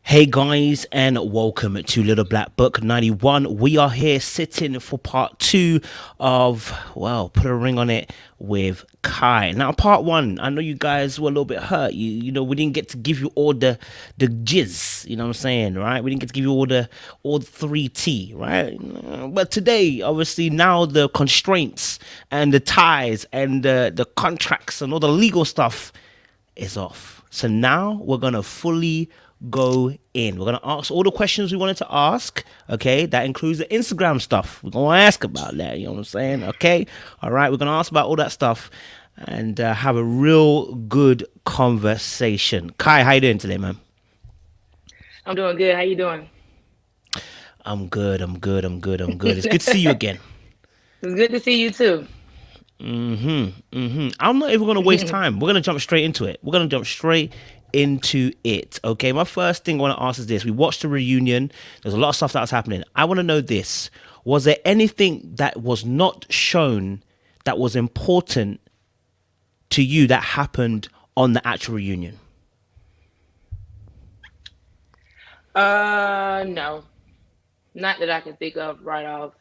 Hey guys, and welcome to Little Black Book 91. We are here sitting for part two of, well, put a ring on it with Kai. Now, part one, I know you guys were a little bit hurt. You know, we didn't get to give you all the jizz, you know what I'm saying, right? We didn't get to give you all the 3T, right? But today, obviously, now the constraints and the ties and the contracts and all the legal stuff is off. So now we're going to fully go in. We're going to ask all the questions we wanted to ask. Okay. That includes the Instagram stuff. We're going to ask about that. You know what I'm saying? Okay. All right. We're going to ask about all that stuff and have a real good conversation. Kai, how you doing today, man? I'm doing good. How you doing? I'm good. It's good to see you again. It's good to see you too. I'm not even going to waste time. We're going to jump straight into it. Okay, my first thing I want to ask is this. We watched the reunion. There's a lot of stuff that was happening. I want to know this. Was there anything that was not shown that was important to you that happened on the actual reunion? No, not that I can think of right off.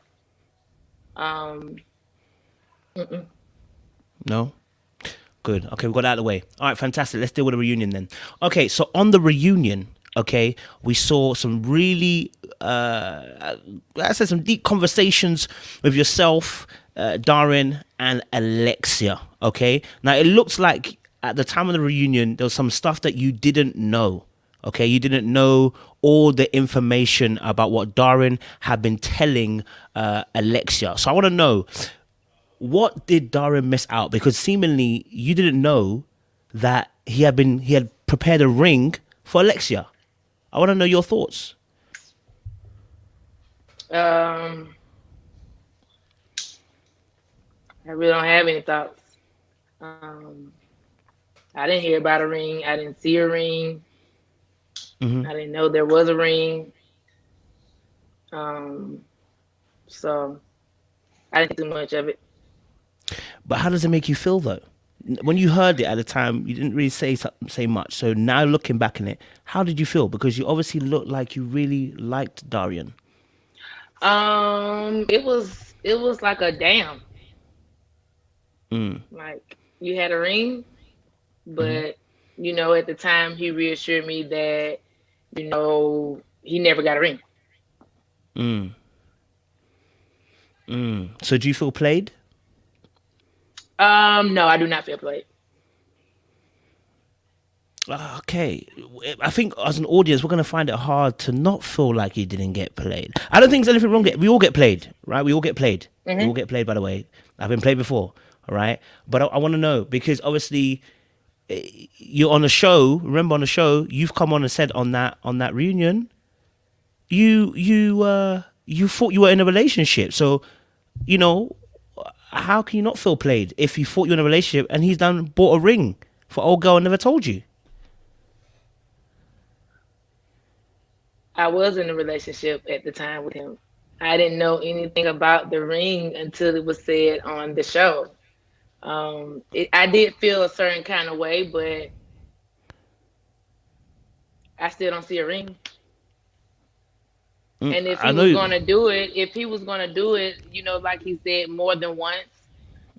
Um, mm-mm. No? Good. Okay, we got that out of the way. All right, fantastic. Let's deal with the reunion then. Okay, so on the reunion, okay, we saw some really, I said some deep conversations with yourself, Darien, and Alexia. Okay, now it looks like at the time of the reunion there was some stuff that you didn't know. Okay, you didn't know all the information about what Darien had been telling Alexia. So I want to know, what did Darien miss out? Because seemingly you didn't know that he had prepared a ring for Alexia. I want to know your thoughts. Um, I really don't have any thoughts. Um, I didn't hear about a ring. I didn't see a ring. I didn't know there was a ring. Um, so I didn't think too much of it. But how does it make you feel though? When you heard it at the time, you didn't really say much. So now looking back in it, how did you feel? Because you obviously looked like you really liked Darien. It was like a damn. Mm. Like you had a ring, but at the time he reassured me that he never got a ring. Mm. So do you feel played? No, I do not feel played. Okay, I think as an audience, we're going to find it hard to not feel like he didn't get played. I don't think there's anything wrong. We all get played, right? We all get played. We all get played, by the way. I've been played before, all right? But I want to know, because obviously you're on the show. Remember, on the show, you've come on and said on that reunion, you thought you were in a relationship. So, how can you not feel played if you thought you were in a relationship and he's done bought a ring for old girl and never told you? I was in a relationship at the time with him. I didn't know anything about the ring until it was said on the show. I did feel a certain kind of way, but I still don't see a ring. And if I he know was you. gonna do it, like he said more than once,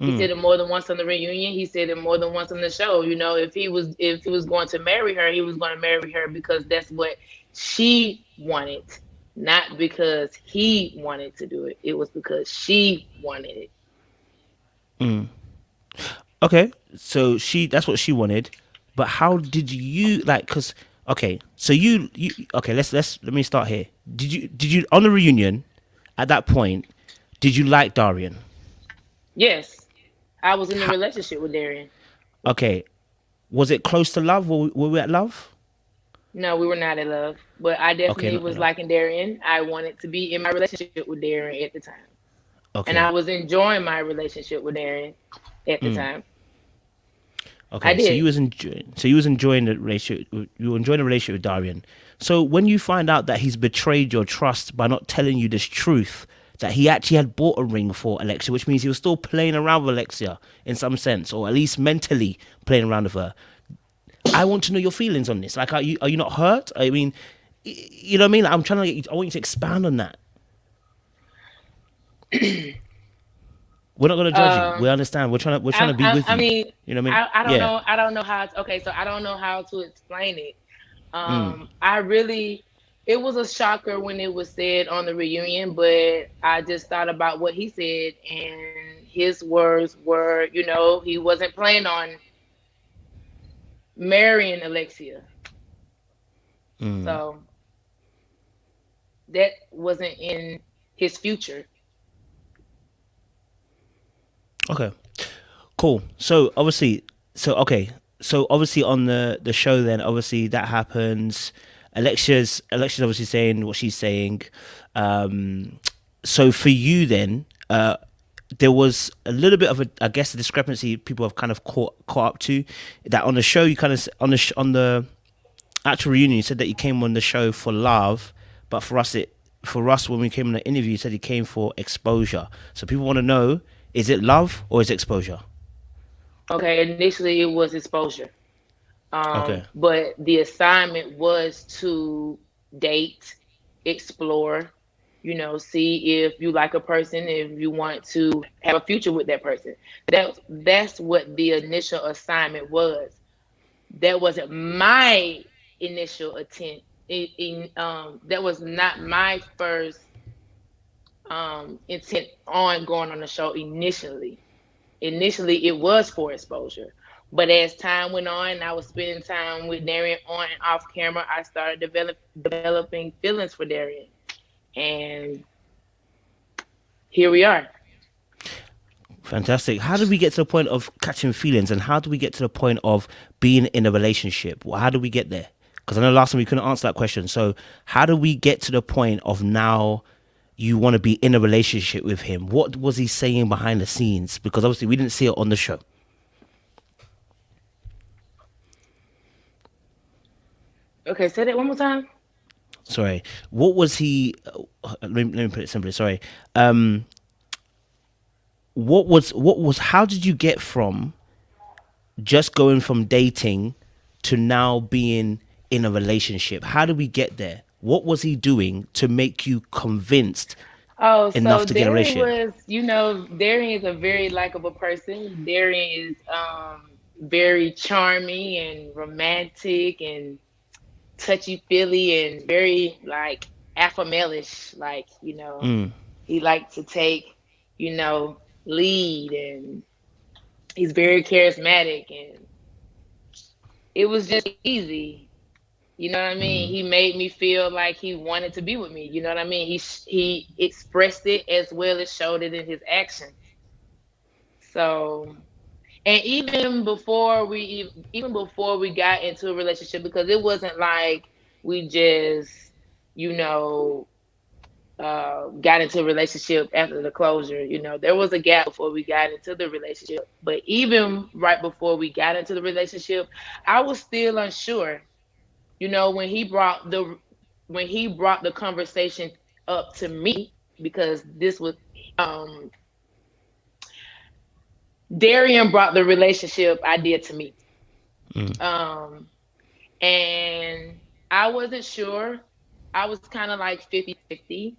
he Mm, said it more than once on the reunion. He said it more than once on the show. If he was going to marry her, he was going to marry her because that's what she wanted, not because he wanted to do it. It was because she wanted it. mm. Okay, so that's what she wanted, but how did you like? Cause okay, so you okay. Let me start here. Did you on the reunion at that point? Did you like Darien? Yes, I was in a How, relationship with Darien. okay, was it close to love? Were we at love? No, we were not in love, but I Okay, definitely not was love. liking Darien. I wanted to be in my relationship with Darien at the time, and I Okay, was enjoying my relationship with Darien at the time. I okay. did. So you was enjoying the relationship. You were enjoying the relationship with Darien. So when you find out that he's betrayed your trust by not telling you this truth, that he actually had bought a ring for Alexia, which means he was still playing around with Alexia in some sense, or at least mentally playing around with her. I want to know your feelings on this. Like, are you not hurt? I mean, You know what I mean? Like, I'm trying to get you, I want you to expand on that. We're not gonna judge you. We Um, understand. We're trying to be with I you. mean, You know what I mean? I don't Yeah. know. I don't know how. Okay, so I don't know how to explain it. Mm. I really, it was a shocker when it was said on the reunion, but I just thought about what he said, and his words were, he wasn't planning on marrying Alexia. Mm. So that wasn't in his future. Okay. Cool. So obviously, so okay. So obviously on the show, then obviously that happens. Alexia's obviously saying what she's saying. So for you then, there was a little bit of a, I guess, a discrepancy people have kind of caught up to. That on the show, you kind of on the actual reunion, you said that you came on the show for love, but for us when we came on the interview, you said you came for exposure. So people want to know: is it love or is it exposure? Okay, initially it was exposure. Okay. But the assignment was to date, explore, see if you like a person, if you want to have a future with that person. That's what the initial assignment was. That wasn't my initial intent. That was not my first intent on going on the show initially. Initially, it was for exposure. But as time went on, I was spending time with Darien on and off camera. I started developing feelings for Darien, and here we are. Fantastic. How did we get to the point of catching feelings, and how do we get to the point of being in a relationship? Well, how do we get there? Because I know last time we couldn't answer that question. So, how do we get to the point of now you want to be in a relationship with him? What was he saying behind the scenes? Because obviously we didn't see it on the show. Okay, say that one more time. Sorry. What was he? Let me put it simply. Sorry. Um, what was? How did you get from just going from dating to now being in a relationship? How did we get there? What was he doing to make you convinced Oh, enough so to get a Darien relationship? was, Darien is a very likable person. Darien is very charming and romantic and touchy feely and very like alpha male-ish. Like, Mm, he likes to take, lead, and he's very charismatic, and it was just easy. You know what I mean? mm, He made me feel like he wanted to be with me. You know what I mean? He expressed it as well as showed it in his actions. So, and even before we got into a relationship, because it wasn't like we just, you know, got into a relationship after the closure. There was a gap before we got into the relationship. But even right before we got into the relationship, I was still unsure. When he brought the conversation up to me, because this was um Darian brought the relationship idea to me. mm, Um and I wasn't sure. I was kind of like 50-50.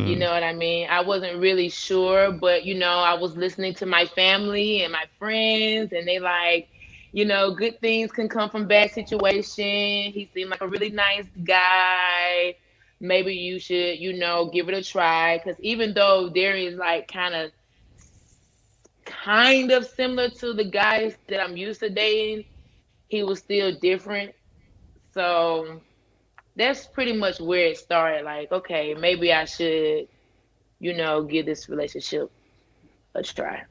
You mm, know what I mean? I wasn't really sure, but I was listening to my family and my friends, and they like, good things can come from bad situation. He seemed like a really nice guy. Maybe you should, give it a try. Because even though Darian is like kind of similar to the guys that I'm used to dating, he was still different. So that's pretty much where it started. Like, okay, maybe I should, give this relationship a try.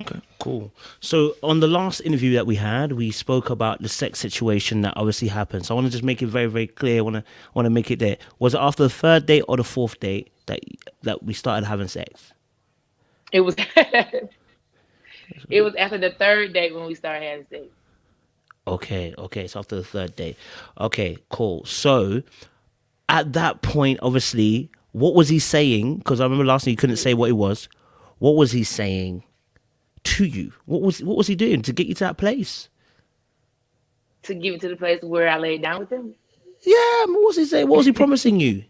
okay, cool. So on the last interview that we had, we spoke about the sex situation that obviously happened. So I want to just make it very, very clear. I want to make it there. Was it after the third date or the fourth date that we started having sex? It was it was after the third date when we started having sex. Okay, okay. So after the third date. Okay, cool. So at that point, obviously, what was he saying? Because I remember last time you couldn't say what it was. What was he saying to you? What was he doing to get you to that place? To give it to the place where I laid down with him. Yeah, what was he saying? What was he promising you?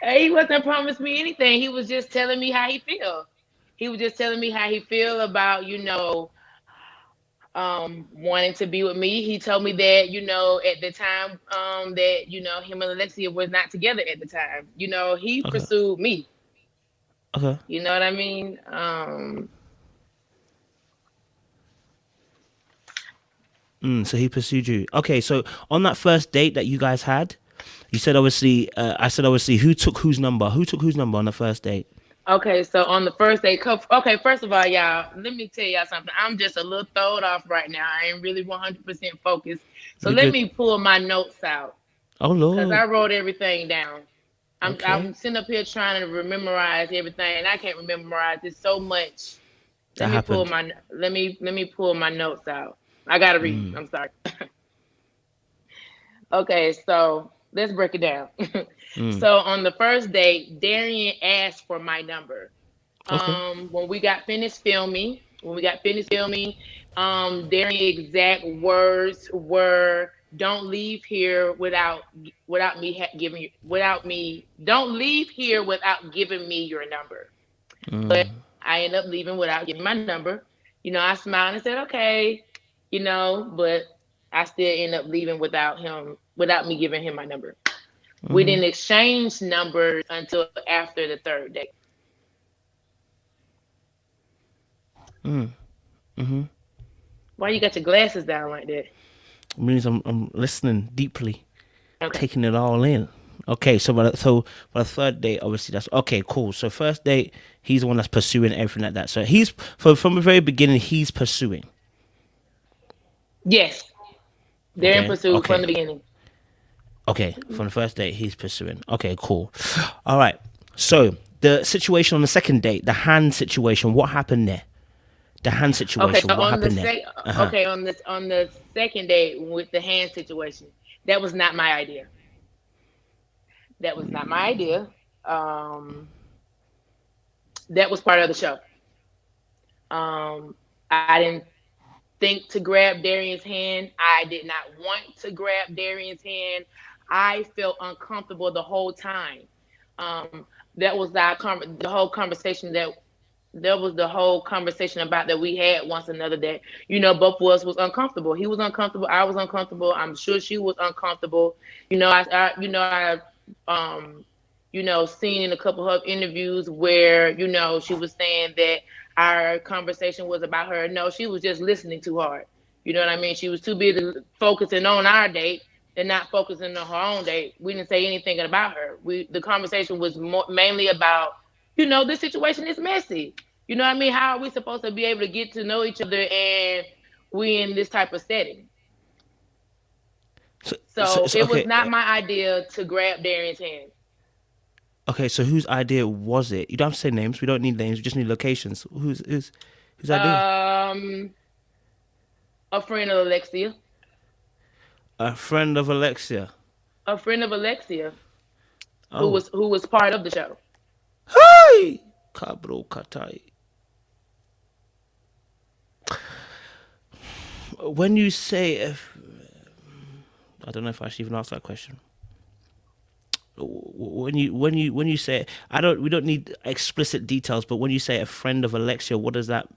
He wasn't promising me anything. He was just telling me how he feel. He was just telling me how he feel about, wanting to be with me. He told me that, at the time, that, him and Alexia was not together at the time. He Okay. pursued me. Okay. You know what I mean? So he pursued you. Okay, so on that first date that you guys had, you said obviously. I said obviously. Who took whose number? Who took whose number on the first date? Okay, so on the first day, okay, first of all, y'all, let me tell y'all something. I'm just a little thrown off right now. I ain't really 100% focused. So You let good? me pull my notes out Oh because Lord. I wrote everything down. I'm Okay, sitting up here trying to memorize everything, and I can't memorize it so much. that happened. Let me pull my notes out. I gotta read. I'm sorry. Okay, so let's break it down. Mm. So on the first date, Darien asked for my number. Okay. When we got finished filming, Darian's exact words were, "Don't leave here without me giving you without me. Don't leave here without giving me your number." But Mm. I ended up leaving without giving my number. I smiled and said, "Okay," but I still end up leaving without me giving him my number. We Mm-hmm. didn't exchange numbers until after the third date. Mm. Mm-hmm. Why you got your glasses down like that? It means I'm listening deeply, Okay. taking it all in. Okay, so by the third date, obviously that's okay. Cool. So first date, he's the one that's pursuing everything like that. So he's from the very beginning, he's pursuing. Yes, they're in Okay. pursuit from Okay. the beginning. Okay, from the first date, he's pursuing. Okay, cool. All right. So the situation on the second date, the hand situation, what happened there? The hand Okay, situation, so what happened there? Uh huh. on the second date with the hand situation, that was not my idea. That was not my idea. Um, that was part of the show. I didn't think to grab Darian's hand. I did not want to grab Darian's hand. I felt uncomfortable the whole time. Um, that was the whole conversation about that we had once another that both of us was uncomfortable. He was uncomfortable. I was uncomfortable. I'm sure she was uncomfortable. I seen in a couple of interviews where she was saying that our conversation was about her. No, she was just listening too hard. You know what I mean? She was too busy focusing on our date and not focusing on her own date. We didn't say anything about her. The conversation was mainly about, this situation is messy. You know what I mean? How are we supposed to be able to get to know each other and we in this type of setting? So, so, So so it was okay, not my idea to grab Darian's hand. okay. So whose idea was it? You don't have to say names. We don't need names. We just need locations. Whose idea? Um, a friend of Alexia, A friend of Alexia. a friend of Alexia, who Oh, was part of the show. hey, Kabro Katai. When you say, if, I don't know if I should even ask that question. When you say, we don't need explicit details, but when you say a friend of Alexia, what does that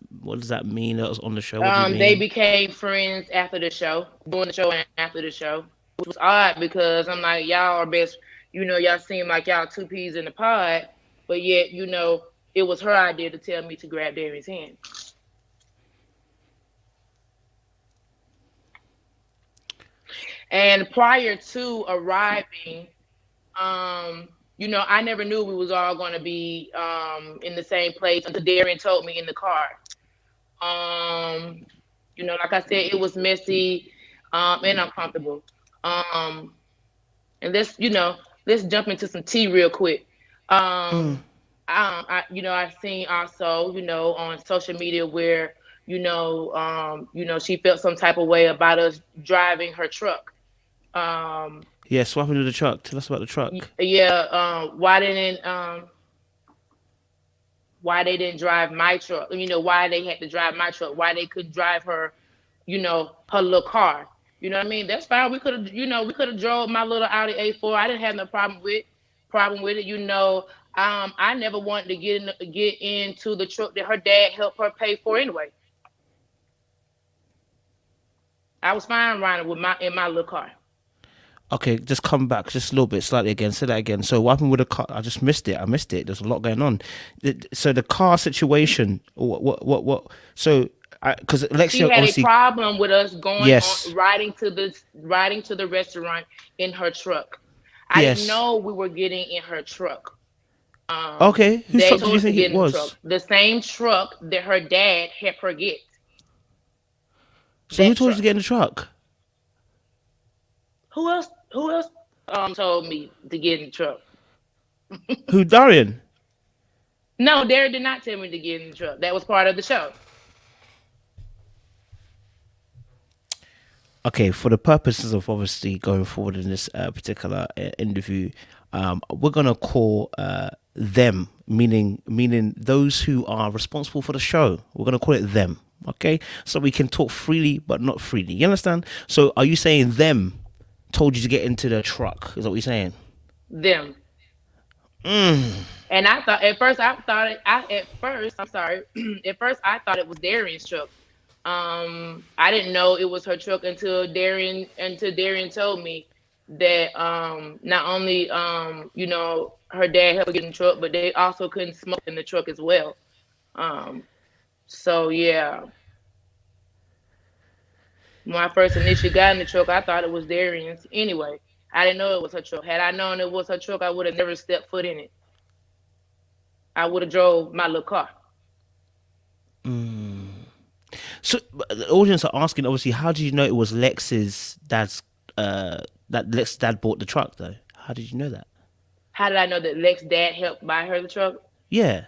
mean? That was on the show. What do you They mean? became friends after the show, during the show and after the show, which was odd because I'm like, y'all are best. Y'all seem like y'all two peas in the pod, but yet, it was her idea to tell me to grab Darian's hand. And prior to arriving, I never knew we was all going to be in the same place until Darian told me in the car. Um, like I said, it was messy and uncomfortable. Um, and let's jump into some tea real quick. Mm. Um, I've seen also, on social media where, she felt some type of way about us driving her truck. Um, Yeah, swapping to the truck. Tell us about the truck. yeah. Why they didn't drive my truck? Why they had to drive my truck? Why they couldn't drive her? Her little car. You know what I mean? That's fine. We could have drove my little Audi A4. I didn't have no problem with it. I never wanted to get into the truck that her dad helped her pay for anyway. I was fine riding with my in my little car. Okay, just come back just a little bit, slightly again. Say that again. So what happened with the car? I just missed it. I missed it. There's a lot going on. So the car situation. What? So, because She Alexia had a obviously. problem with us going on Yes. riding to the restaurant in her truck. I didn't Yes. know we were getting in her truck. Okay. Whose They truck did told you us to think it get in the truck. was? The same truck that her dad helped her get. So who That told you to truck. get in the truck? Who else told me to get in the truck? Who? Darien. No, Derek did not tell me to get in the truck. That was part of the show. Okay, for the purposes of obviously going forward in this particular interview, we're gonna call them, meaning those who are responsible for the show. We're gonna call it them. Okay, so we can talk freely, but not freely. You understand? So, are you saying them told you to get into the truck? Is that what you're saying? Them. And at first, I'm sorry. At first I thought it was Darian's truck. I didn't know it was her truck until Darian told me that not only her dad helped her get in the truck, but they also couldn't smoke in the truck as well. Um, so yeah, when I first initially got in the truck, I thought it was Darian's. Anyway, I didn't know it was her truck. Had I known it was her truck, I would have never stepped foot in it. I would have drove my little car. So the audience are asking, obviously, how did you know it was Lex's dad's? That Lex's dad bought the truck, though. How did you know that? How did I know that Lex's dad helped buy her the truck? Yeah.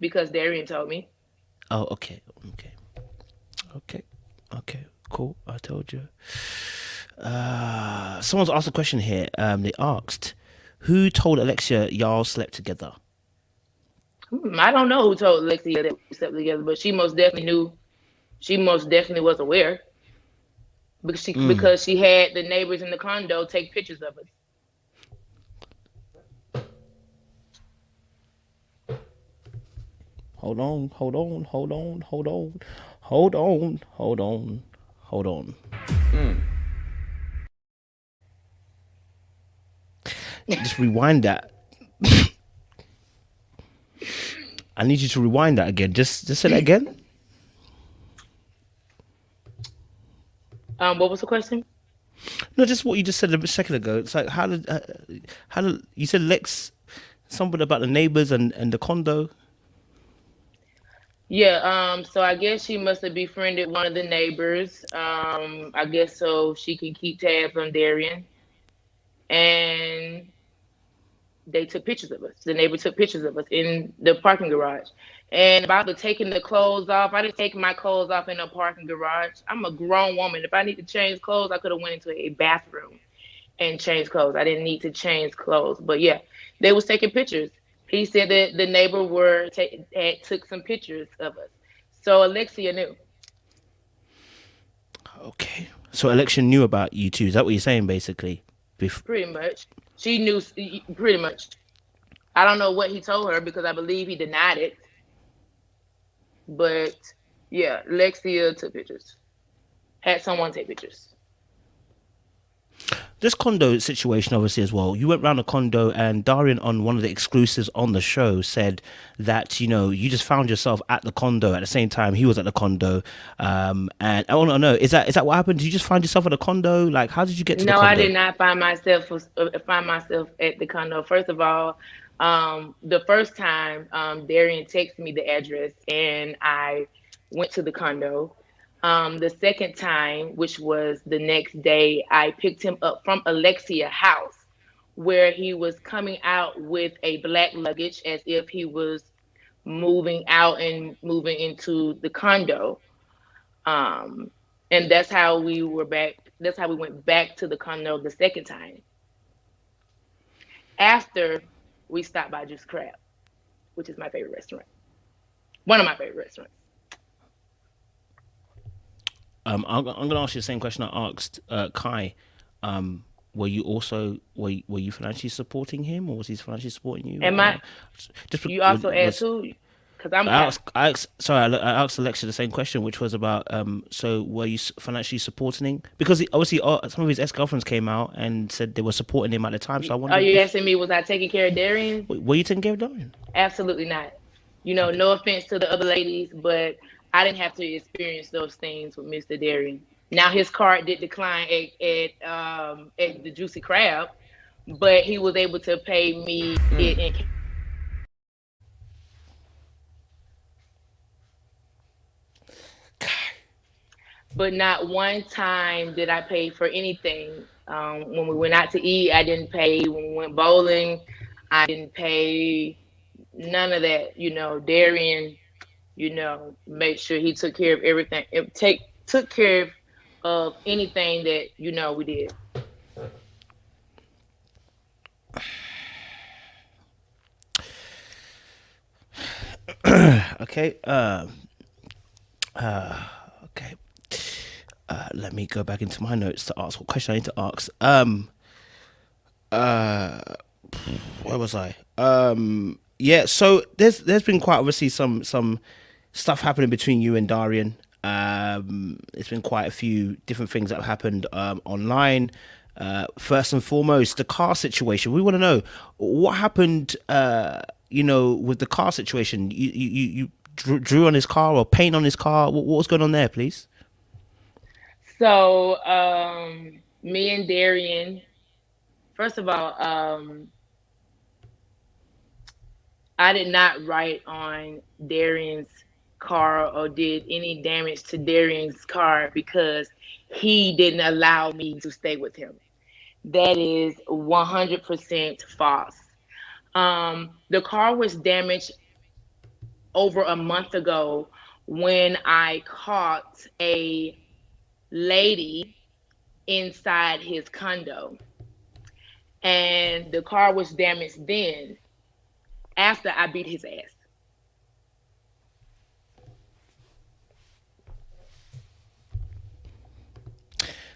Because Darian told me. Oh, okay, okay, okay. Cool. I told you. Someone's asked a question here. They asked, who told Alexia y'all slept together? I don't know who told Lexi that we slept together, but she most definitely knew. She most definitely was aware because she had the neighbors in the condo take pictures of us. Hold on, hold on, hold on, hold on, hold on, hold on, hold on. Just rewind that. I need you to rewind that again. Just say that again. What was the question? No, just what you just said a second ago. It's like how did you said Lex something about the neighbors and the condo? Yeah, so I guess she must have befriended one of the neighbors. I guess so she can keep tabs on Darien. And they took pictures of us. The neighbor took pictures of us in the parking garage. And about the taking the clothes off, I didn't take my clothes off in a parking garage. I'm a grown woman. If I need to change clothes, I could have went into a bathroom and changed clothes. I didn't need to change clothes. But yeah, they was taking pictures. He said that the neighbor had took some pictures of us. So Alexia knew. Okay. So election knew about you too. Is that what you're saying basically? Pretty much. She knew pretty much. I don't know what he told her because I believe he denied it. But yeah, Lexia took pictures. Had someone take pictures. This condo situation, obviously, as well. You went round the condo, and Darien, on one of the exclusives on the show, said that you just found yourself at the condo at the same time he was at the condo. And I want to know, is that what happened? Did you just find yourself at the condo? Like, how did you get to the No, I condo? did not find myself at the condo. First of all, the first time Darian texted me the address and I went to the condo. The second time, which was the next day, I picked him up from Alexia's house where he was coming out with a black luggage as if he was moving out and moving into the condo. Um, and that's how we were back. That's how we went back to the condo the second time. After we stopped by Juice Crab, which is my favorite restaurant. One of my favorite restaurants. I'm gonna ask you the same question I asked Kai. Were you also were you financially supporting him, or was he financially supporting you? Am I? Just You also asked was who? Because I'm I kind. asked, I asked, sorry, I asked Alexa the same question, which was about, so were you financially supporting him? Because obviously some of his ex-girlfriends came out and said they were supporting him at the time. So I Are wondered you if, asking me was I taking care of Darien? were you taking care of Dorian? Absolutely not. Okay. No offense to the other ladies, but I didn't have to experience those things with Mr. Darien. Now his card did decline at the Juicy Crab, but he was able to pay me it in, but not one time did I pay for anything. When we went out to eat, I didn't pay. When we went bowling, I didn't pay. None of that. Darien, make sure he took care of everything. Took care of anything that we did. Okay. Okay. Let me go back into my notes to ask what question I need to ask. Uh, where was I? Yeah. So there's been quite obviously some stuff happening between you and Darien. It's been quite a few different things that have happened online. First and foremost, the car situation. We want to know what happened. With the car situation. You drew on his car or paint on his car. What was going on there, please? So, me and Darien, first of all, I did not write on Darien's car or did any damage to Darien's car because he didn't allow me to stay with him. That is 100% false. The car was damaged over a month ago when I caught a lady inside his condo. And the car was damaged then after I beat his ass.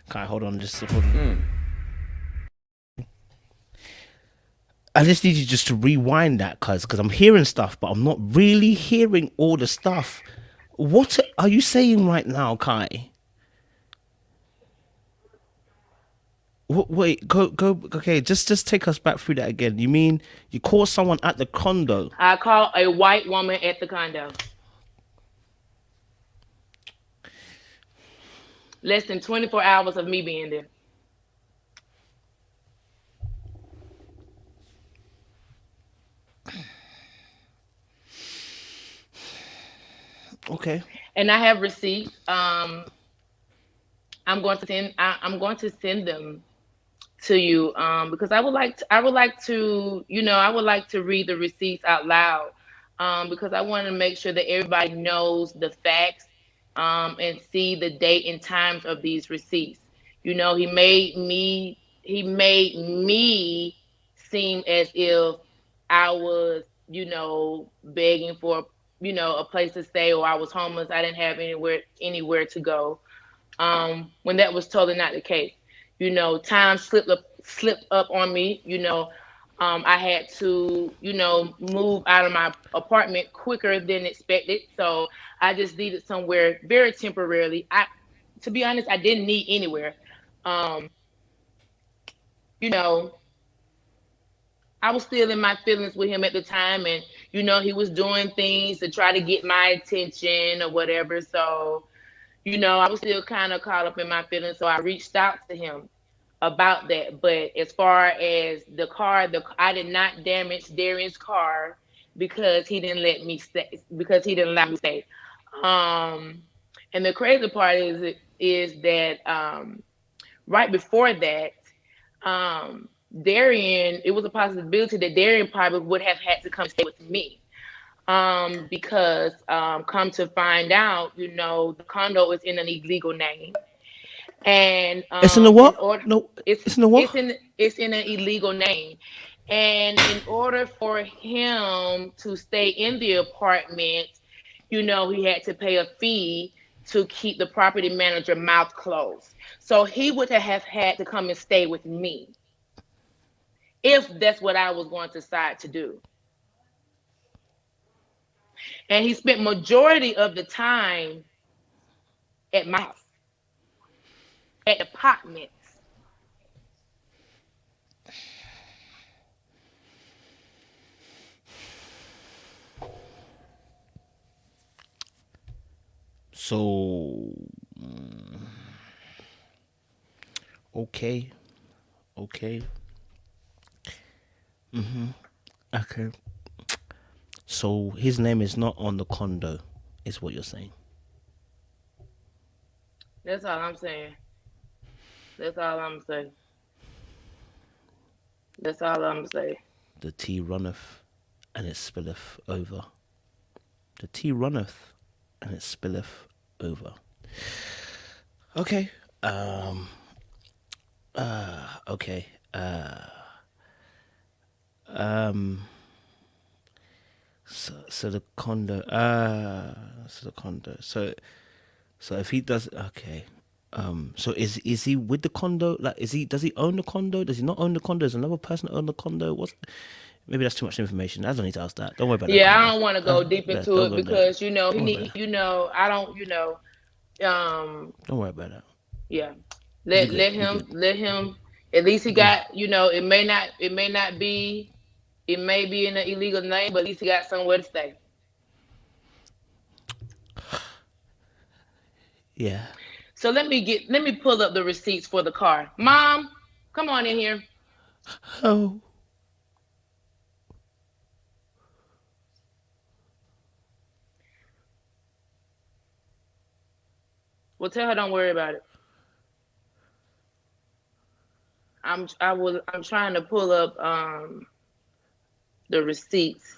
Okay, hold on, just hold on. I just need you just to rewind that, because I'm hearing stuff, but I'm not really hearing all the stuff. What are you saying right now, Kai? Wait, go. Okay, just take us back through that again. You mean you caught someone at the condo? I caught a white woman at the condo. Less than 24 hours of me being there. Okay. And I have receipts. I'm going to send them to you because I would like to read the receipts out loud because I want to make sure that everybody knows the facts and see the date and times of these receipts. He made me seem as if I was begging for a place to stay, or I was homeless. I didn't have anywhere to go when that was totally not the case. Time slipped up on me. I had to, move out of my apartment quicker than expected. So I just needed somewhere very temporarily. To be honest, I didn't need anywhere. Um, you know, I was still in my feelings with him at the time, and he was doing things to try to get my attention or whatever. So I was still kind of caught up in my feelings. So I reached out to him about that. But as far as the car, I did not damage Darian's car because he didn't let me stay, because he didn't allow me to stay. Um, and the crazy part is that right before that, Darien, it was a possibility that Darien probably would have had to come stay with me. Because come to find out, the condo is in an illegal name, and It's in the in what? order, No, it's it's in the it's what? in it's in an illegal name, and in order for him to stay in the apartment, he had to pay a fee to keep the property manager mouth closed. So he would have had to come and stay with me if that's what I was going to decide to do. And he spent majority of the time at my house, at apartments. So, okay, okay, okay. So his name is not on the condo, is what you're saying. That's all I'm saying. That's all I'm saying. That's all I'm saying. The tea runneth, and it spilleth over. The tea runneth, and it spilleth over. Okay. Okay. Um. So the condo. So the condo. So if he does, okay. So is he with the condo? Like, does he own the condo? Does he not own the condo? Does another person own the condo? What's Maybe that's too much information. I don't need to ask that. Don't worry about that, Yeah, condo. I don't want to go deep into Don't it go there. because he Don't worry about need that. I don't Don't worry about that. yeah. You Let good? let You him good? let him at least he got it may not be it may be in an illegal name, but at least he got somewhere to stay. Yeah. So let me pull up the receipts for the car. Mom, come on in here. Oh. Well, tell her don't worry about it. I'm trying to pull up the receipts.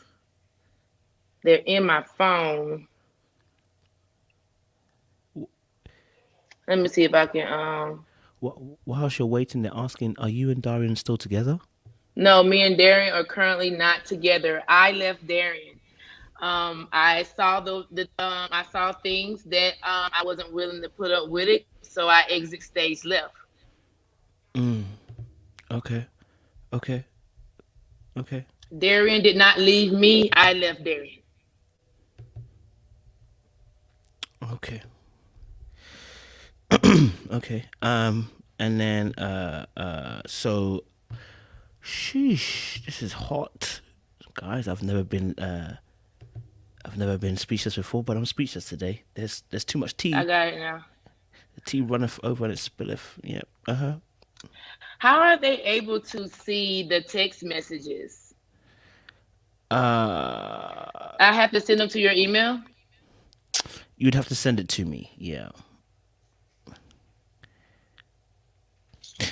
They're in my phone. Let me see if I can Whilst you're waiting, they're asking, "Are you and Darien still together?" no, me and Darien are currently not together. I left Darien. I saw I saw things that I wasn't willing to put up with it, so I exit stage left. Okay. Okay. Okay. Darien did not leave me. I left Darien. Okay. Okay. And then so sheesh, this is hot. Guys, I've never been speechless before, but I'm speechless today. There's too much I tea. got it now. The tea runneth over and it spilleth. Yep. How are they able to see the text messages? Uh I have to send them to your email. you'd have to send it to me. Yeah.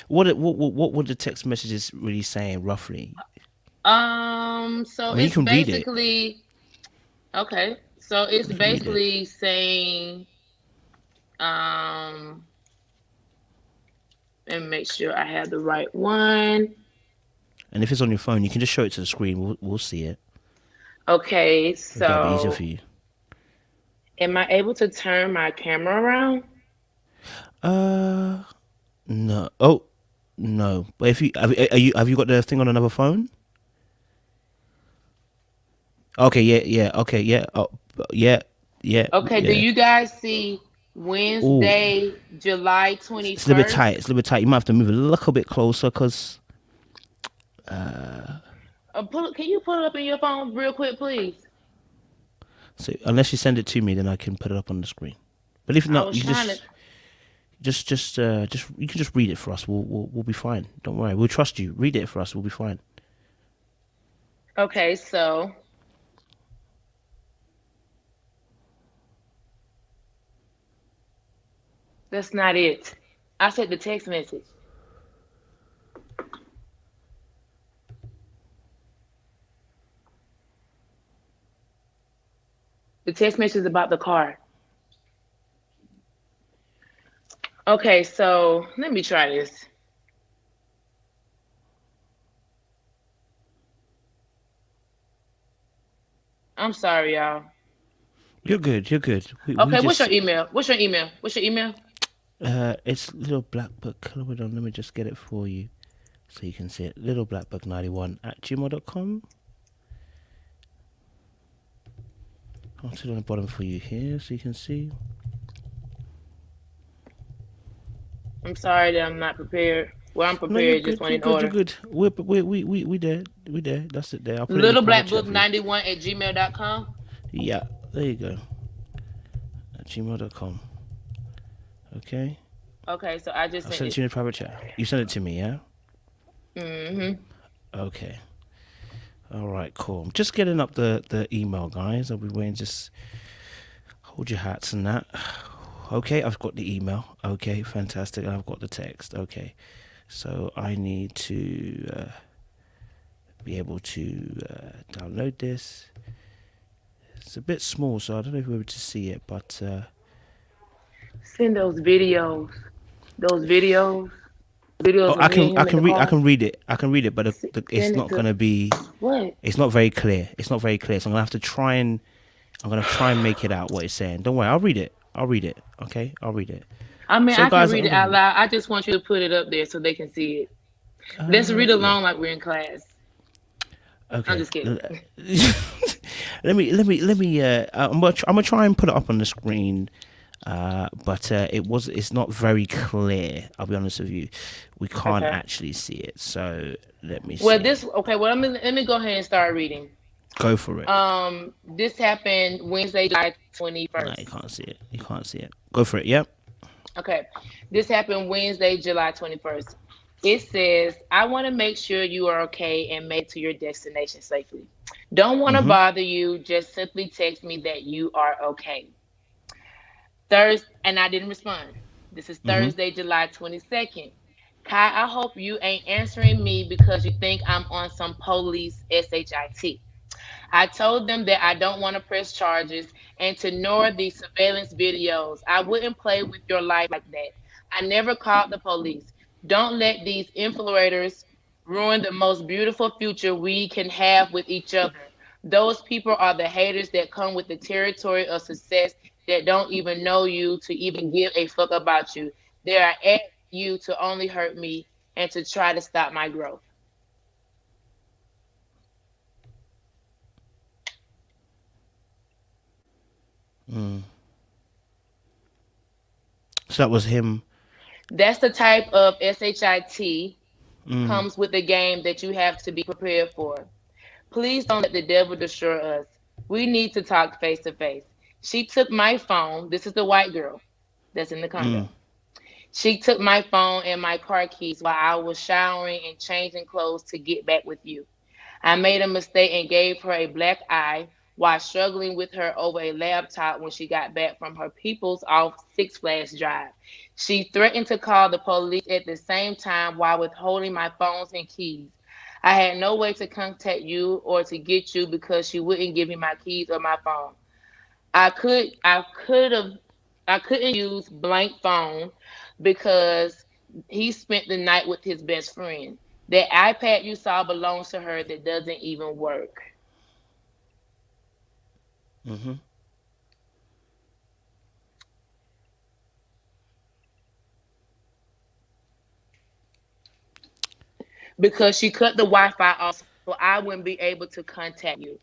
What would the text messages really saying roughly? I So mean, you it's can read it. basically okay. So it's You can read it. basically saying, um, and make sure I have the right one. And if it's on your phone, you can just show it to the screen. We'll see it Okay, if that'll be easier for so you. am I able to turn my camera around? Uh, no. Oh, no. But if you have you got the thing on another phone? Okay, yeah, yeah. Okay, yeah. Oh, yeah, yeah, Okay, do yeah. you guys see Oh, Wednesday, July it's a little bit tight. 21st? It's a little bit tight. You might have to move a little bit closer, cause Can you pull it up in your phone real quick, please? so unless you send it to me, then I can put it up on the screen. But if I not, was you can trying to. just you can just read it for us. We'll be fine. Don't worry. We'll trust you. Read it for us. We'll be fine. Okay, so that's not it. I sent the text message. The text message is about the car. Okay, so let me try this. I'm sorry, y'all. You're good. You're good. We Okay, what's just your email? What's your email? What's your email? it's Little Black Book. Hold on, let me just get it for you so you can see it. littleblackbook91@gmail.com. I'll put it on the bottom for you here so you can see. I'm sorry that I'm not prepared. Well, I'm No, you're prepared, just good. one You're in good. You're order. good. We there. We there. That's it. There. I'll put it in the private chat for you. LittleBlackBook91@gmail.com. Yeah. There you go. At gmail.com. Okay. Okay, so I just I'll sent send it it. to you in the private chat. You send it to me, yeah? Mm-hmm. Okay. All right. Cool. I'm just getting up the email, guys. I'll be waiting. Just hold your hats and that. Okay, I've got the email. Okay, fantastic. And I've got the text. Okay, so I need to be able to download this. It's a bit small, so I don't know if we're able to see it, but Send those videos. Those videos. oh, Videos of I me can and I him in can the read I car. can read it. I can read it, but it's Send it not to gonna be. what? It's not very clear. It's not very clear. So I'm gonna have to try and make it out what it's saying. Don't worry, I'll read it. I'll read it. Okay, I'll read it. I mean, So, I can guys, read it out loud. I just want you to put it up there so they can see it. Let's read yeah. along like we're in class. I'm Okay. just kidding. let me. I'm gonna try and put it up on the screen, but it's not very clear. I'll be honest with you, we can't Okay. actually see it. So let me Well, see. Well, let me go ahead and start reading. Go for it. This happened Wednesday, July No, 21st. you can't see it. You can't see it. Go for it. Yep. Okay. This happened Wednesday, July 21st. It says, I want to make sure you are okay and make it to your destination safely. Don't want to Mhm. bother you. Just simply text me that you are okay. Thursday, and I didn't respond. This is Mhm. Thursday, July 22nd. Kai, I hope you ain't answering me because you think I'm on some police shit. I told them that I don't want to press charges and to ignore the surveillance videos. I wouldn't play with your life like that. I never called the police. Don't let these influencers ruin the most beautiful future we can have with each other. Those people are the haters that come with the territory of success that don't even know you to even give a fuck about you. They are at you to only hurt me and to try to stop my growth. So that was him. That's the type of shit comes with the game that you have to be prepared for. Please don't let the devil destroy us. We need to talk face to face. She took my phone. This is the white girl that's in the condo. She took my phone and my car keys while I was showering and changing clothes to get back with you. I made a mistake and gave her a black eye while struggling with her over a laptop when she got back from her people's off Six Flags Drive. She threatened to call the police at the same time while withholding my phones and keys. I had no way to contact you or to get you because she wouldn't give me my keys or my phone. I could have I couldn't use blank phone because he spent the night with his best friend. That iPad you saw belongs to her that doesn't even work. Mhm. Because she cut the Wi-Fi off so I wouldn't be able to contact you.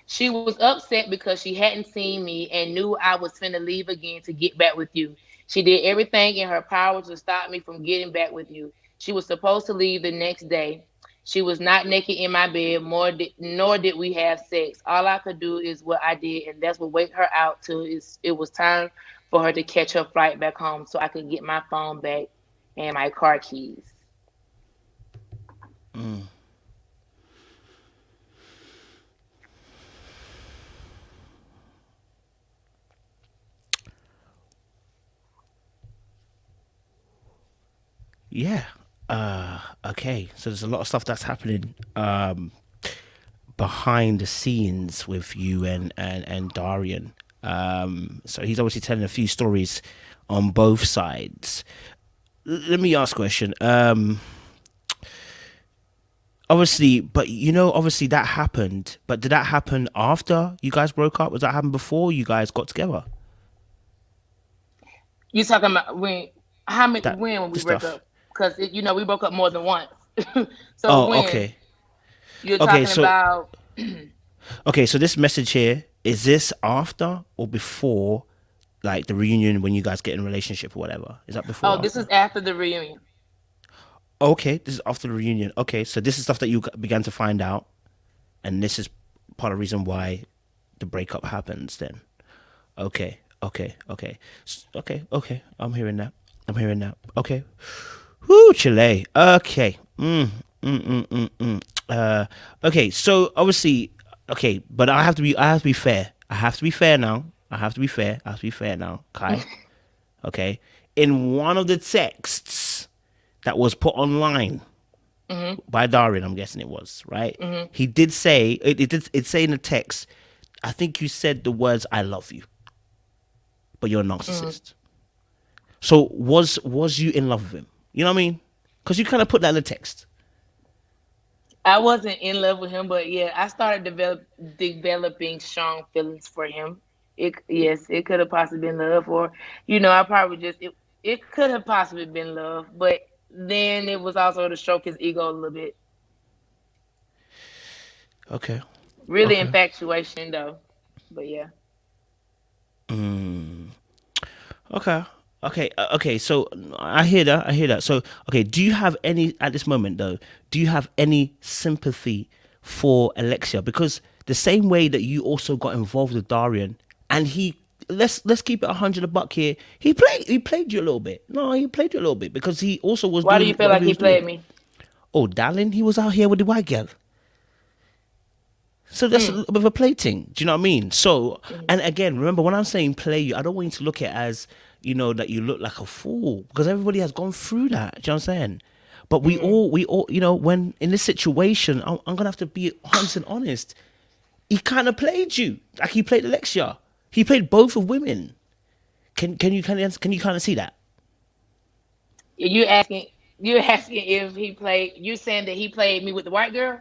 She was upset because she hadn't seen me and knew I was finna leave again to get back with you. She did everything in her power to stop me from getting back with you. She was supposed to leave the next day. She was not naked in my bed, nor did we have sex. All I could do is what I did, and that's what wait her out till it was time for her to catch her flight back home so I could get my phone back and my car keys. Yeah. Okay. So there's a lot of stuff that's happening behind the scenes with you and Darien. So he's obviously telling a few stories on both sides. Let me ask a question. obviously, but obviously that happened. But did that happen after you guys broke up? Was that happen before you guys got together? You talking about how many, That when the we break stuff. up? Because we broke up more than once. So Oh, when okay, you're okay. talking So about, okay, so this message here, is this after or before, like the reunion when you guys get in a relationship or whatever? Is that before oh, or this is after? after the reunion. Okay, this is after the reunion. Okay, so this is stuff that you began to find out, and this is part of the reason why the breakup happens. Then, okay, okay, okay, okay, okay. I'm hearing that. I'm hearing that. Okay. Whoo, Chile. Okay. Uh, okay. So obviously, okay, but I have to be fair. I have to be fair now. I have to be fair. I have to be fair now, Kai. Okay. In one of the texts that was put online Mhm. by Darien, I'm guessing it was, right? Mhm. He did say it say in the text, I think you said the words "I love you," but you're a Mhm. narcissist. So was you in love with him? You know what I mean? Because you kind of put that in the text. I wasn't in love with him, but yeah, I started developing strong feelings for him. Yes, it could have possibly been love, or I probably just it could have possibly been love, but then it was also to stroke his ego a little bit. Okay. Really Okay. infatuation though, but yeah. Okay. Okay. Okay. So I hear that. I hear that. So okay. Do you have any at this moment though? Do you have any sympathy for Alexia? Because the same way that you also got involved with Darien, and let's keep it 100 a buck here. He played you a little bit. No, he played you a little bit because he also was Why do doing you feel whatever like he he was doing. played me? Oh, darling, he was out here with the white girl. So that's a Mm. little bit of a plating. Do you know what I mean? So, Mhm. and again, remember when I'm saying play you, I don't want you to look at it as, that you look like a fool because everybody has gone through that. Do you know what I'm saying? But Mhm. we all, when in this situation, I'm going to have to be 100% honest. He kind of played you like he played Alexia. He played both of women. Can you kind of see that? You asking you asking if he played? You saying that he played me with the white girl?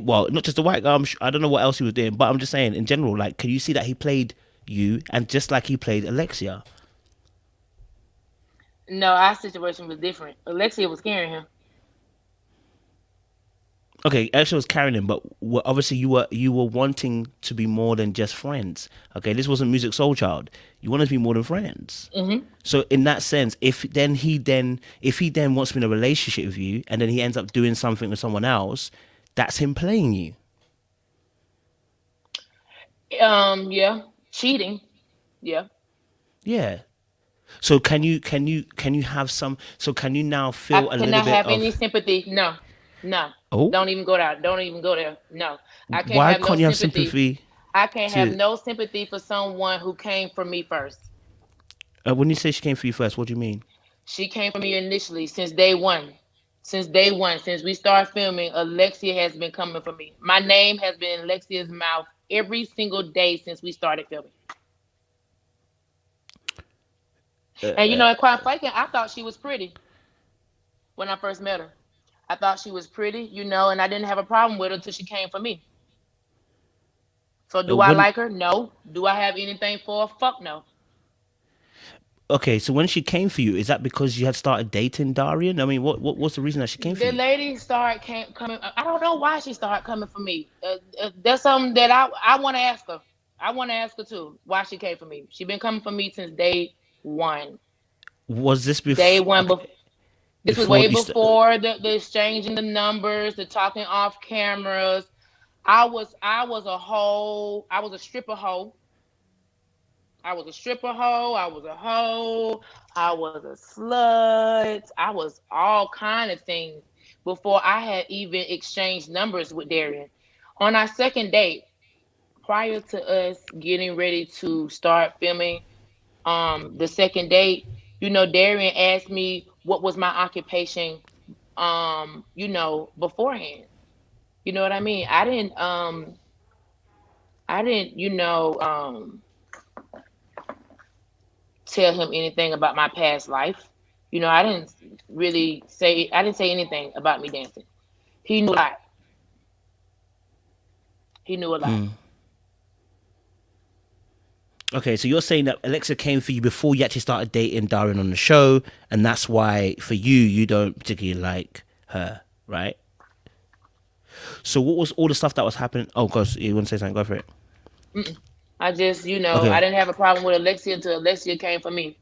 Well, not just the white guy. I don't know what else he was doing, but I'm just saying in general. Like, can you see that he played you, and just like he played Alexia? No, our situation was different. Alexia was carrying him. Okay, Aisha was carrying him, but obviously you were wanting to be more than just friends. Okay, this wasn't Music Soul Child. You wanted to be more than friends. Hmm. So in that sense, if he then wants to be in a relationship with you, and then he ends up doing something with someone else, that's him playing you. Yeah, cheating. Yeah. Yeah. So can you have some? So can you now I feel a little cannot bit have any of sympathy. No, no. oh? Don't even go there. Don't even go there. No, I can't Why have no can't you have sympathy. sympathy I can't have to? no sympathy for someone who came for me first. When you say she came for you first, what do you mean? She came for me initially since day one. Since day one, since we started filming, Alexia has been coming for me. My name has been in Alexia's mouth every single day since we started filming. And quite frankly, I thought she was pretty when I first met her. I thought she was pretty, and I didn't have a problem with her until she came for me. So do I When like her? No. Do I have anything for her? Fuck no. Okay, so when she came for you, is that because you had started dating Darien? I mean, what's the reason that she came for The you? lady started coming. I don't know why she started coming for me. That's something that I want to ask her. I want to ask her too why she came for me. She been coming for me since day one. Was this Day before? one. Okay, This was before way you st- before the exchanging the numbers, the talking off cameras. I was a hoe. I was a stripper hoe. I was a stripper hoe. I was a hoe. I was a slut. I was all kind of things before I had even exchanged numbers with Darien. On our second date, prior to us getting ready to start filming, the second date, Darien asked me what was my occupation, beforehand. You know what I mean? I didn't, tell him anything about my past life. I didn't say anything about me dancing. He knew a lot. He knew a lot. Okay, so you're saying that Alexa came for you before you actually started dating Darien on the show, and that's why for you don't particularly like her, right? So what was all the stuff that was happening? Oh, gosh, you want to say something? Go for it. I just, I Okay. didn't have a problem with Alexia until Alexia came for me.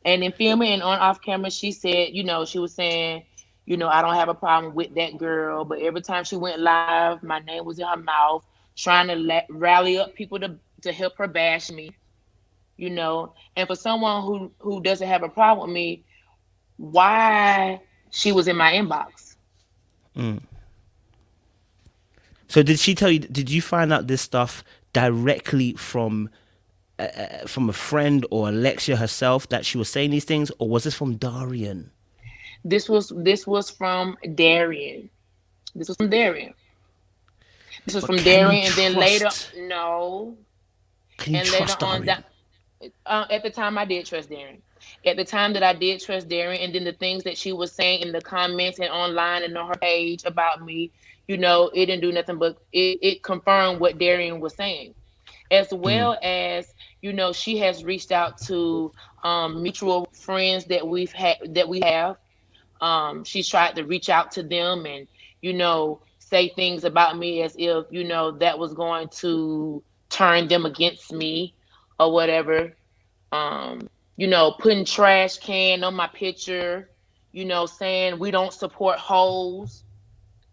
And in filming and on off camera, she said, she was saying, I don't have a problem with that girl. But every time she went live, my name was in her mouth, trying to rally up people to help her bash me, And for someone who doesn't have a problem with me, why she was in my inbox? So did she tell you? Did you find out this stuff directly from a friend or Alexia herself that she was saying these things, or was this from Darien? This was from Darien. This was from Darien. This was But from can you Darien, and then later, trust? no, Can you and later trust on Darien? that. At the time, I did trust Darren. At the time that I did trust Darren, and then the things that she was saying in the comments and online and on her page about me, it didn't do nothing but it confirmed what Darren was saying, as well as she has reached out to mutual friends that we have. She's tried to reach out to them and say things about me as if that was going to turn them against me or whatever. Putting trash can on my picture, saying we don't support hoes.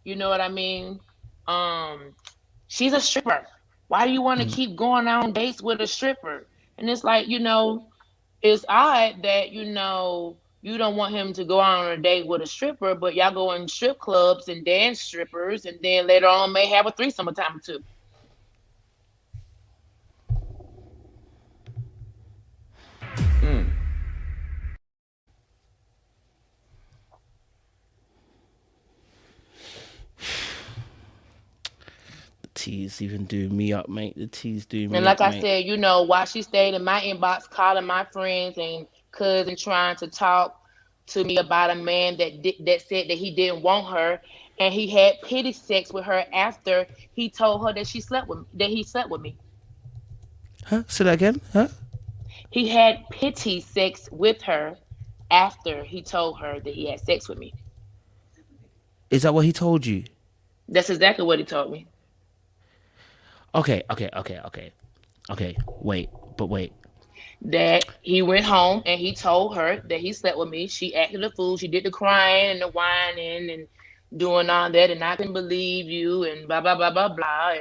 You know what I mean? Um, she's a stripper. Why do you want to keep going on dates with a stripper? And it's like, it's odd that, you don't want him to go on a date with a stripper, but y'all go in strip clubs and dance strippers, and then later on may have a threesome a time or two. The teas even do me up, mate. The teas do And me like up, I mate. said, why she stayed in my inbox calling my friends and cousin trying to talk to me about a man that said that he didn't want her, and he had pity sex with her after he told her that he slept with me. Huh? Say that again? Huh? He had pity sex with her after he told her that he had sex with me. Is that what he told you? That's exactly what he told me. Okay. Wait, but wait. That he went home and he told her that he slept with me. She acted a fool. She did the crying and the whining and doing all that, and I can believe you and blah blah blah blah blah.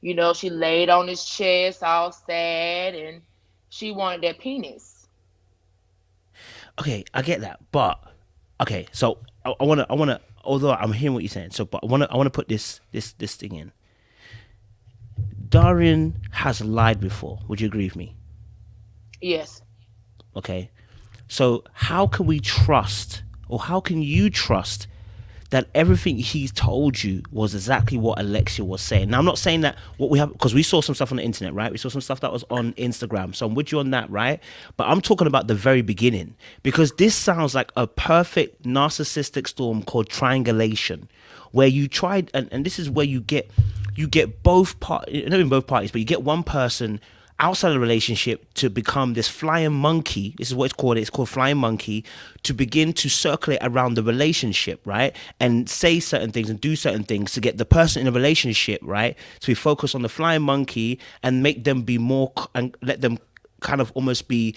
And she laid on his chest all sad, and she wanted that penis. Okay, I get that, but okay. So I wanna. Although I'm hearing what you're saying, so but I wanna put this thing in. Darien has lied before. Would you agree with me? Yes. Okay. So how can we trust, or how can you trust that everything he's told you was exactly what Alexia was saying? Now, I'm not saying that what we have, because we saw some stuff on the internet, right? We saw some stuff that was on Instagram. So I'm with you on that, right? But I'm talking about the very beginning, because this sounds like a perfect narcissistic storm called triangulation, where you tried, and this is where you get both parties, not even both parties, but you get one person outside of the relationship to become this flying monkey. This is what it's called. It's called flying monkey, to begin to circulate around the relationship, right? And say certain things and do certain things to get the person in a relationship, right, to be focused on the flying monkey and make them be more, and let them kind of almost be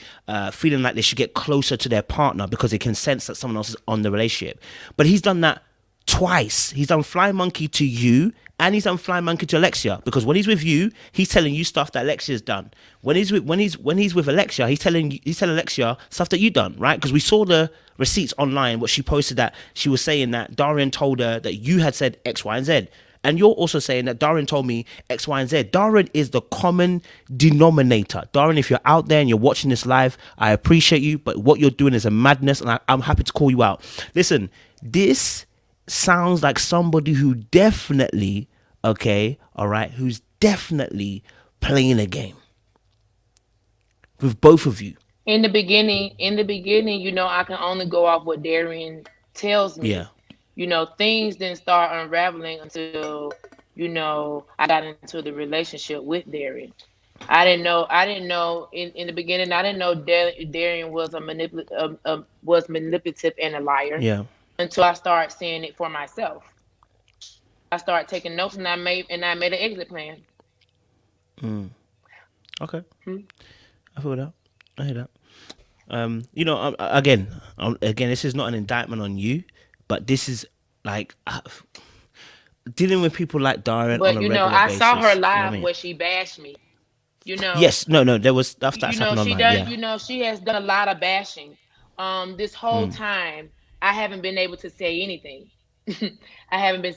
feeling like they should get closer to their partner because they can sense that someone else is on the relationship. But he's done that twice. He's done fly monkey to you, and he's done fly monkey to Alexia, because when he's with you, he's telling you stuff that Alexia's done. When he's with Alexia, he's telling Alexia stuff that you done, right? Because we saw the receipts online, what she posted, that she was saying that Darien told her that you had said X, Y, and Z. And you're also saying that Darien told me X, Y, and Z. Darien is the common denominator. Darien, if you're out there and you're watching this live, I appreciate you, but what you're doing is a madness, and I'm happy to call you out. Listen, this sounds like somebody who definitely, okay, all right, who's definitely playing a game with both of you. In the beginning, I can only go off what Darian tells Yeah. me. things didn't start unraveling until, I got into the relationship with Darien. I didn't know in the beginning. I didn't know Darien was was manipulative and a liar Yeah. until I started seeing it for myself. I started taking notes, and I made an exit plan. Okay. Hmm. I feel that. I hear that. Again, this is not an indictment on you, but this is like dealing with people like Darren on But a regular I saw her basis. You know what I live mean? where she bashed me. You know, Yes. No. No. There was stuff that's happened she online. does. Yeah. She has done a lot of bashing. This whole Mm. time, I haven't been able to say anything. I haven't been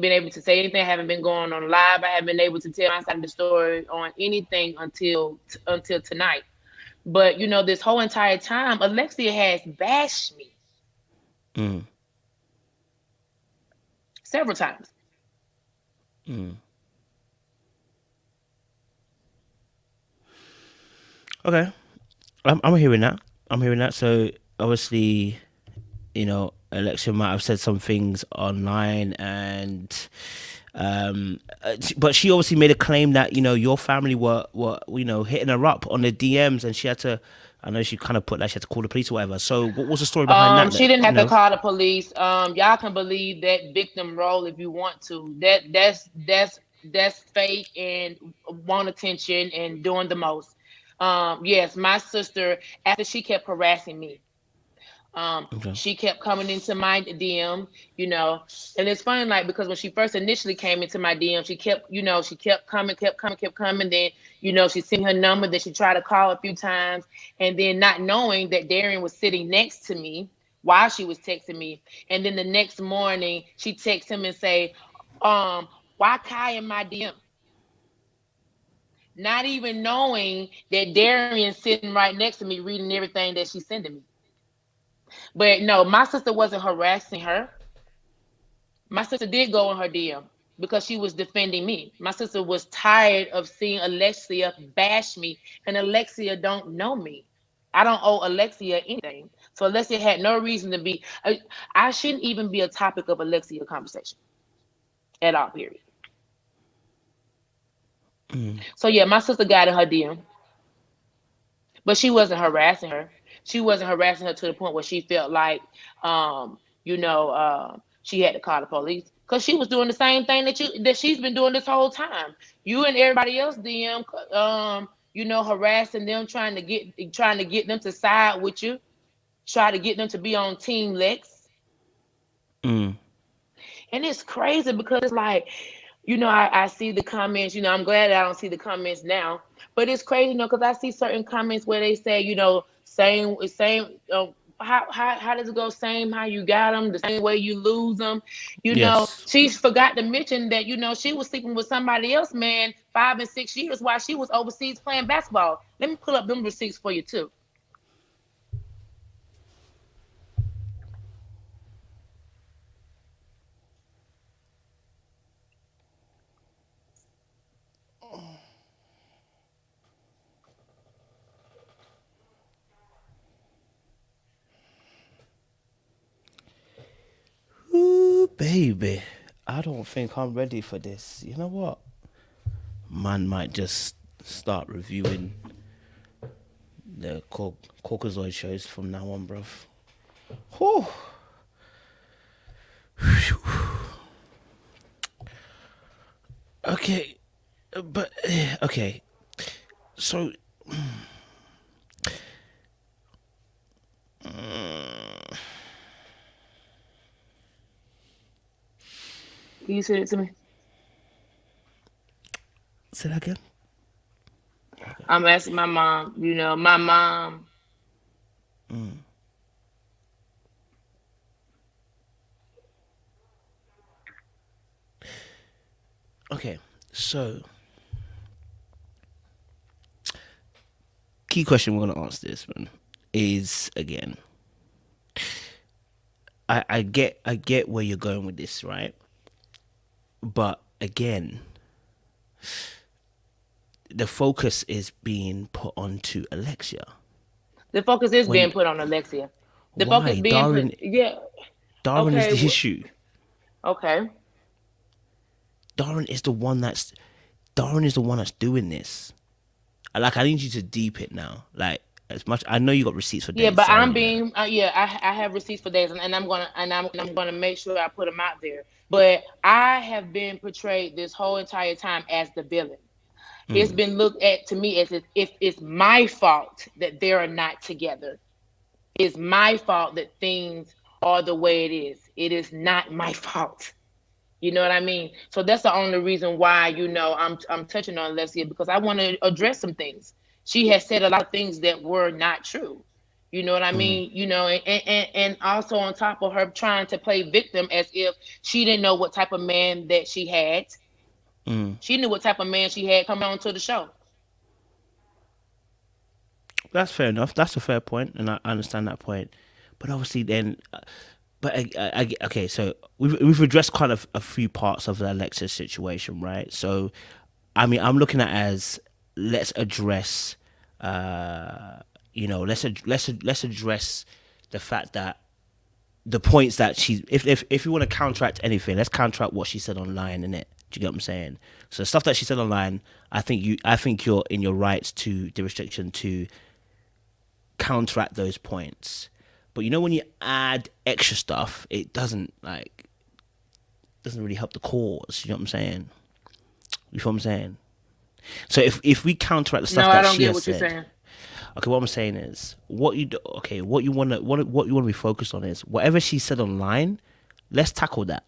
able to say anything. I haven't been going on live. I haven't been able to tell my side of the story on anything until tonight. But this whole entire time, Alexia has bashed me Mm. several times. Mm. Okay. I'm hearing that. I'm hearing that. So obviously, Alexia might have said some things online, and but she obviously made a claim that your family were hitting her up on the DMs, and she had to. I know she kind of put that she had to call the police or whatever. So what was the story behind that? She That didn't have to call the police. Y'all can believe that victim role if you want to. That's fake and want attention and doing the most. Yes, my sister, after she kept harassing me, okay. she kept coming into my DM, and it's funny, like, because when she first initially came into my DM, she kept coming, kept coming. Then, she sent her number that she tried to call a few times, and then not knowing that Darren was sitting next to me while she was texting me, and then the next morning she texts him and say, "Why Kai in my DM?" Not even knowing that Darian's sitting right next to me, reading everything that she's sending me. But no, my sister wasn't harassing her. My sister did go on her DM because she was defending me. My sister was tired of seeing Alexia bash me, and Alexia don't know me. I don't owe Alexia anything. So Alexia had no reason to be. I shouldn't even be a topic of Alexia conversation at all. Period. So yeah, my sister got in her DM, but she wasn't harassing her. She wasn't harassing her to the point where she felt like, she had to call the police because she was doing the same thing that she's been doing this whole time. You and everybody else DM, harassing them, trying to get them to side with you, try to get them to be on Team Lex. Mm. And it's crazy because it's like, I see the comments. I'm glad I don't see the comments now, but it's crazy, because I see certain comments where they say, same. How does it go? Same how you got them, the same way you lose them. Yes. She forgot to mention that she was sleeping with somebody else, man, 5 and 6 years while she was overseas playing basketball. Let me pull up them receipts for you too. Ooh, baby. I don't think I'm ready for this. You know what? Man might just start reviewing the Caucasoid shows from now on, bruv. Whew. Okay, but okay. So, Can you send it to me? say that again. I'm asking my mom. My mom. Okay, so key question we're gonna ask this man is again. I get where you're going with this, right? But again, the focus is being put onto Alexia. The focus is When being put on Alexia. The focus why being put, Darren? yeah. Darren is Okay. the issue. Okay. Darren is the one that's Darren is the one that's doing this. Like, I need you to deep it now. Like, as much I know you got receipts for Yeah, days. but So I I'm already know that. being yeah, I have receipts for days, and I'm gonna make sure I put them out there. But I have been portrayed this whole entire time as the villain. It's Mm, been looked at to me as if it's my fault that they are not together. It's my fault that things are the way it is. It is not my fault. You know what I mean? So that's the only reason why, I'm touching on Leslie, because I want to address some things. She has said a lot of things that were not true. You know what I mm, mean? And also on top of her trying to play victim as if she didn't know what type of man that she had. mm. She knew what type of man she had coming on to the show. That's fair enough. That's a fair point, and I understand that point. But obviously, then, but okay. So we've addressed kind of a few parts of the Alexis situation, right? So, I mean, I'm looking at it as let's address, let's address the fact that the points that she if you want to counteract anything, let's counteract what she said online, in it. Do you get what I'm saying? So stuff that she said online, I think you're in your rights to the restriction to counteract those points. But when you add extra stuff, it doesn't really help the cause. You know what I'm saying? You know what I'm saying? So if we counteract the No, stuff I that don't she get has what you're said, saying. okay, what I'm saying is what you want to be focused on is whatever she said online. Let's tackle that.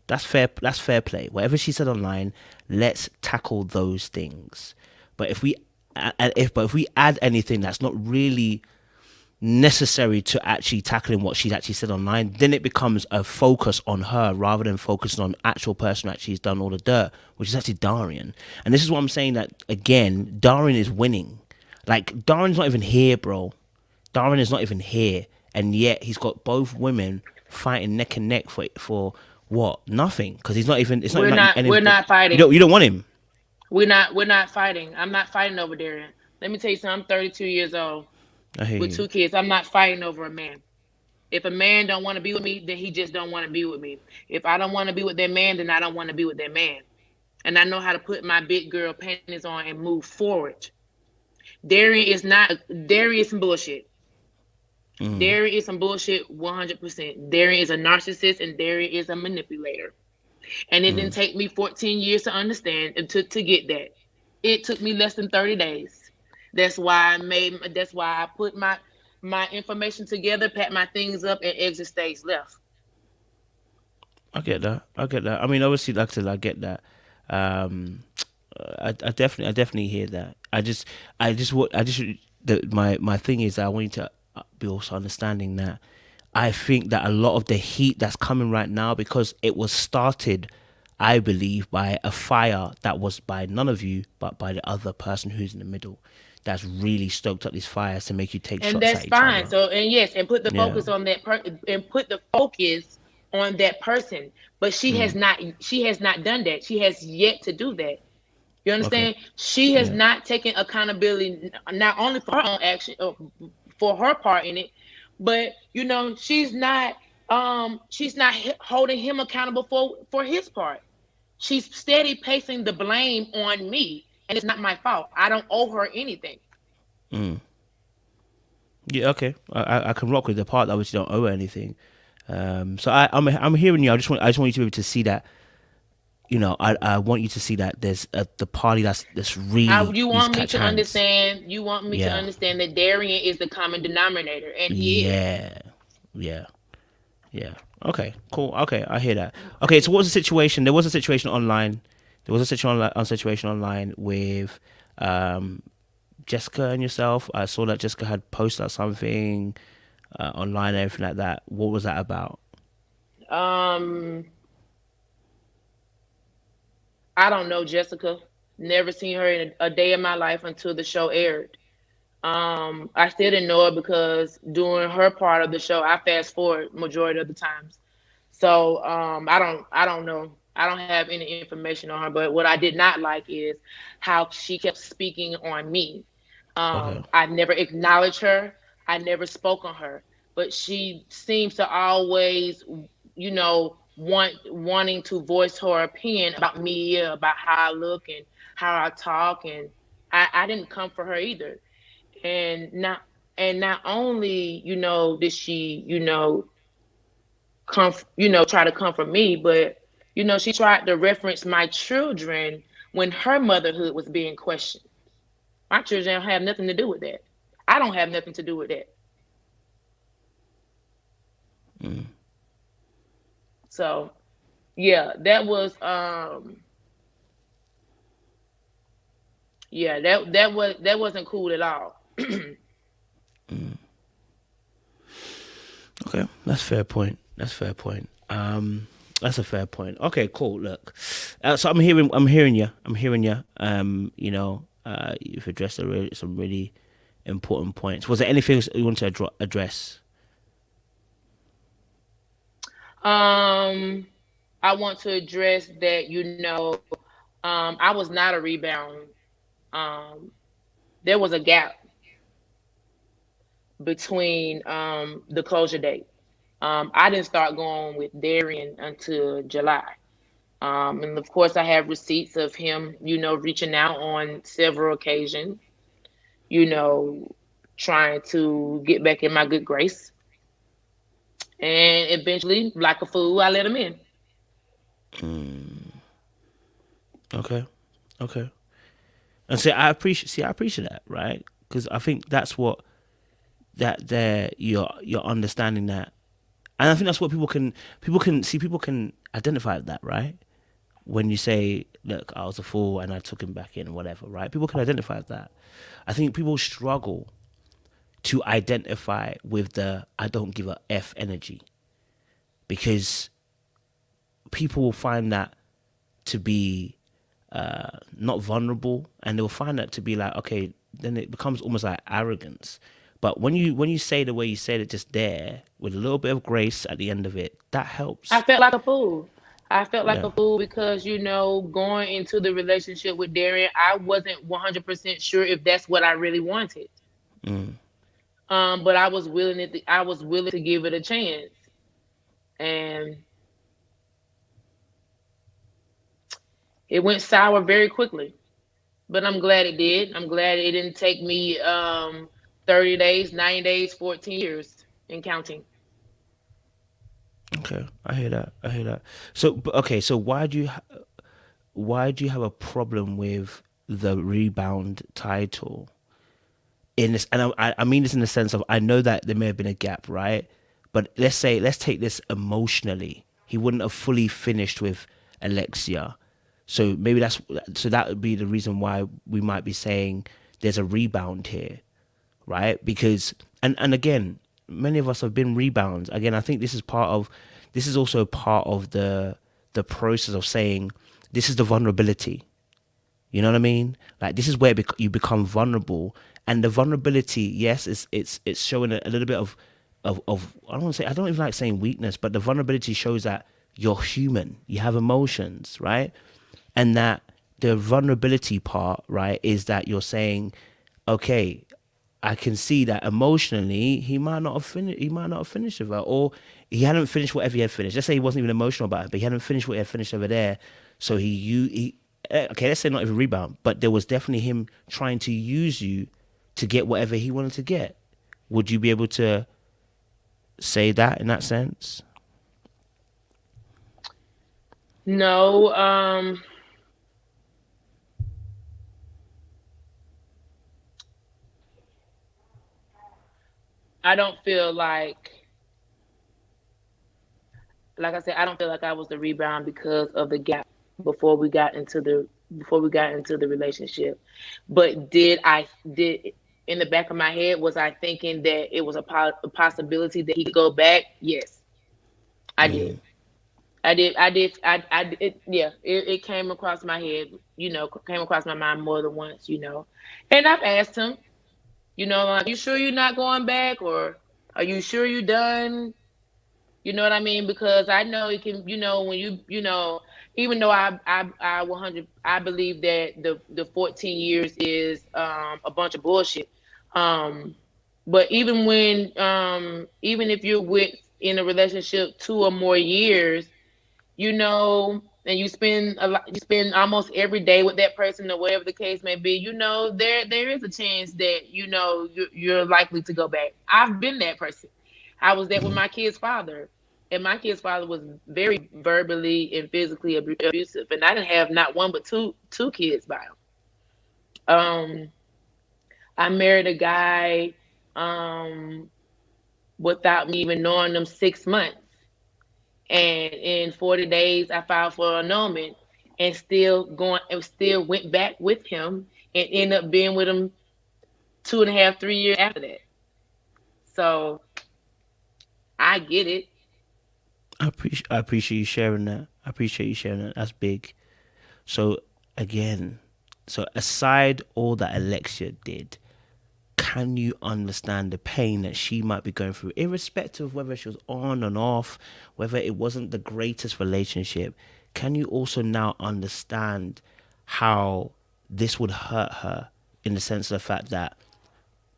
That's fair. That's fair play. Whatever she said online, let's tackle those things. But if we add anything that's not really necessary to actually tackling what she's actually said online, then it becomes a focus on her rather than focusing on actual person who actually has done all the dirt, which is actually Darien. And this is what I'm saying, that again, Darien is winning. Like, Darien's not even here, bro. Darien is not even here, and yet he's got both women fighting neck and neck for what? Nothing, because he's not even. It's not We're even like not any. we're not You fighting. don't want him. We're not fighting. I'm not fighting over Darien. Let me tell you something. I'm 32 years old I hear with you. 2 kids. I'm not fighting over a man. If a man don't want to be with me, then he just don't want to be with me. If I don't want to be with that man, then I don't want to be with that man. And I know how to put my big girl panties on and move forward. Darian is some bullshit. Mm, Darian is some bullshit 100%. Darian is a narcissist and Darian is a manipulator. And it didn't mm. take me 14 years to understand and to get that. It took me less than 30 days. That's why I put my information together, pack my things up, and exit stage left. I get that. I get that. I mean, obviously, like I said, I get that. Um, I definitely hear that. I just, my thing is that I want you to be also understanding that I think that a lot of the heat that's coming right now, because it was started, I believe, by a fire that was by none of you, but by the other person who's in the middle. That's really stoked up these fires to make you take And shots that's at each fine. other. So, and yes, and put the Yeah. focus on and put the focus on that person. But Mm. she has not done that. She has yet to do that. You Okay. understand? She has Yeah. not taken accountability not only for her own action, for her part in it, but she's not holding him accountable for his part. She's steady placing the blame on me, and it's not my fault. I don't owe her anything. Mm. Yeah. Okay. I can rock with the part that obviously don't owe her anything. So I'm hearing you. I just want you to be able to see that. I want you to see that there's the party that's I, really you needs to want me catch to hands. understand. You want me to Yeah. understand that Darian is the common denominator, and he is. Yeah. Yeah. Yeah. Okay. Cool. Okay. I hear that. Okay. So what was the situation? There was a situation online. There was a situation online with um, Jessica and yourself. I saw that Jessica had posted out something online and everything like that. What was that about? Um, I don't know Jessica. Never seen her in a day of my life until the show aired. I still didn't know her because during her part of the show, I fast forward majority of the times. So I don't know. I don't have any information on her. But what I did not like is how she kept speaking on me. Okay. I never acknowledged her. I never spoke on her. But she seems to always wanting to voice her opinion about me, about how I look and how I talk, and I didn't come for her either. And not only did she try to comfort me, but she tried to reference my children when her motherhood was being questioned. My children don't have nothing to do with that. I don't have nothing to do with that. Mm. So yeah, that wasn't cool at all. Mm. Okay, that's fair point. That's fair point. That's a fair point. Okay, cool. Look, so I'm hearing you. I'm hearing you. You've addressed some really important points. Was there anything else you want to address? Um, I want to address that. I was not a rebound. Um, there was a gap between the closure date. I didn't start going with Darien until July. And of course, I have receipts of him, reaching out on several occasions, you know, trying to get back in my good grace. And eventually, like a fool, I let him in. Mm. Okay, okay. And I appreciate that, right? Because I think that's what that there you're understanding that, and I think that's what people can identify with that, right? When you say, look, I was a fool and I took him back in, whatever, right? People can identify with that. I think people struggle to identify with the I don't give a F energy, because people will find that to be not vulnerable, and they'll find that to be like, okay, then it becomes almost like arrogance. But when you say the way you said it just there, with a little bit of grace at the end of it, that I helps. felt like a fool. I felt like Yeah. a fool because, going into the relationship with Darren, I wasn't 100% sure if that's what I really wanted. Mm. But I was willing to give it a chance. And it went sour very quickly. But I'm glad it did. I'm glad it didn't take me 30 days, 90 days, 14 years and counting. Okay, I hear that. I hear that. So, okay, so why do you have a problem with the rebound title in this? And I mean this in the sense of, I know that there may have been a gap, right? But let's take this emotionally. He wouldn't have fully finished with Alexia, so maybe that would be the reason why we might be saying there's a rebound here, right? Because and again, many of us have been rebounds. Again, I think this is also part of the process of saying this is the vulnerability. You know what I mean? Like, this is where you become vulnerable, and the vulnerability, yes, it's showing a little bit of I don't even like saying weakness, but the vulnerability shows that you're human, you have emotions, right? And that the vulnerability part, right, is that you're saying, okay, I can see that emotionally he might not have finished. He might not have finished with her, or he hadn't finished whatever he had finished. Let's say he wasn't even emotional about it, but he hadn't finished what he had finished over there. So okay, let's say not even rebound, but there was definitely him trying to use you to get whatever he wanted to get. Would you be able to say that in that sense? No, I don't feel like I said, I don't feel like I was the rebound because of the gap before we got into the relationship. But did in the back of my head, was I thinking that it was a possibility that he could go back? Yes, I did. Mm. Yeah, it came across my head, came across my mind more than once, And I've asked him, like, you sure you're not going back, or are you sure you're done? You know what I mean? Because I know it can, when even though I 100, I believe that the 14 years is a bunch of bullshit. Um, but even if you're with in a relationship 2 or more years, and you spend you spend almost every day with that person or whatever the case may be, there is a chance that you're likely to go back. I've been that person. I was that with my kid's father, and my kid's father was very verbally and physically abusive, and I didn't have not one but two kids by him. Um, I married a guy um, without me even knowing them 6 months. And in 40 days, I filed for annulment and still went back with him and ended up being with him 2.5, 3 years after that. So I get it. I appreciate you sharing that. I appreciate you sharing that. That's big. So again, so aside all that Alexia did, can you understand the pain that she might be going through, irrespective of whether she was on and off, whether it wasn't the greatest relationship? Can you also now understand how this would hurt her in the sense of the fact that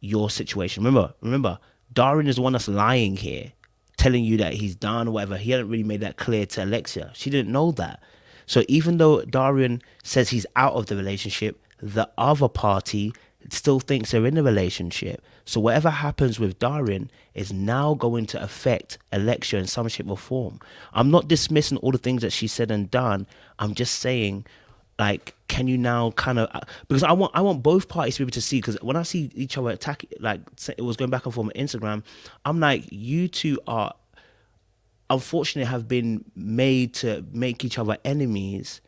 your situation, remember, Darien is the one that's lying here, telling you that he's done or whatever. He hadn't really made that clear to Alexia. She didn't know that. So even though Darien says he's out of the relationship, the other party still thinks they're in a relationship. So whatever happens with Darien is now going to affect Alexia in some shape or form. I'm not dismissing all the things that she said and done. I'm just saying, like, can you now kind of, because I want both parties to be able to see, because when I see each other attack, like it was going back and forth on Instagram, I'm like, you two are unfortunately have been made to make each other enemies,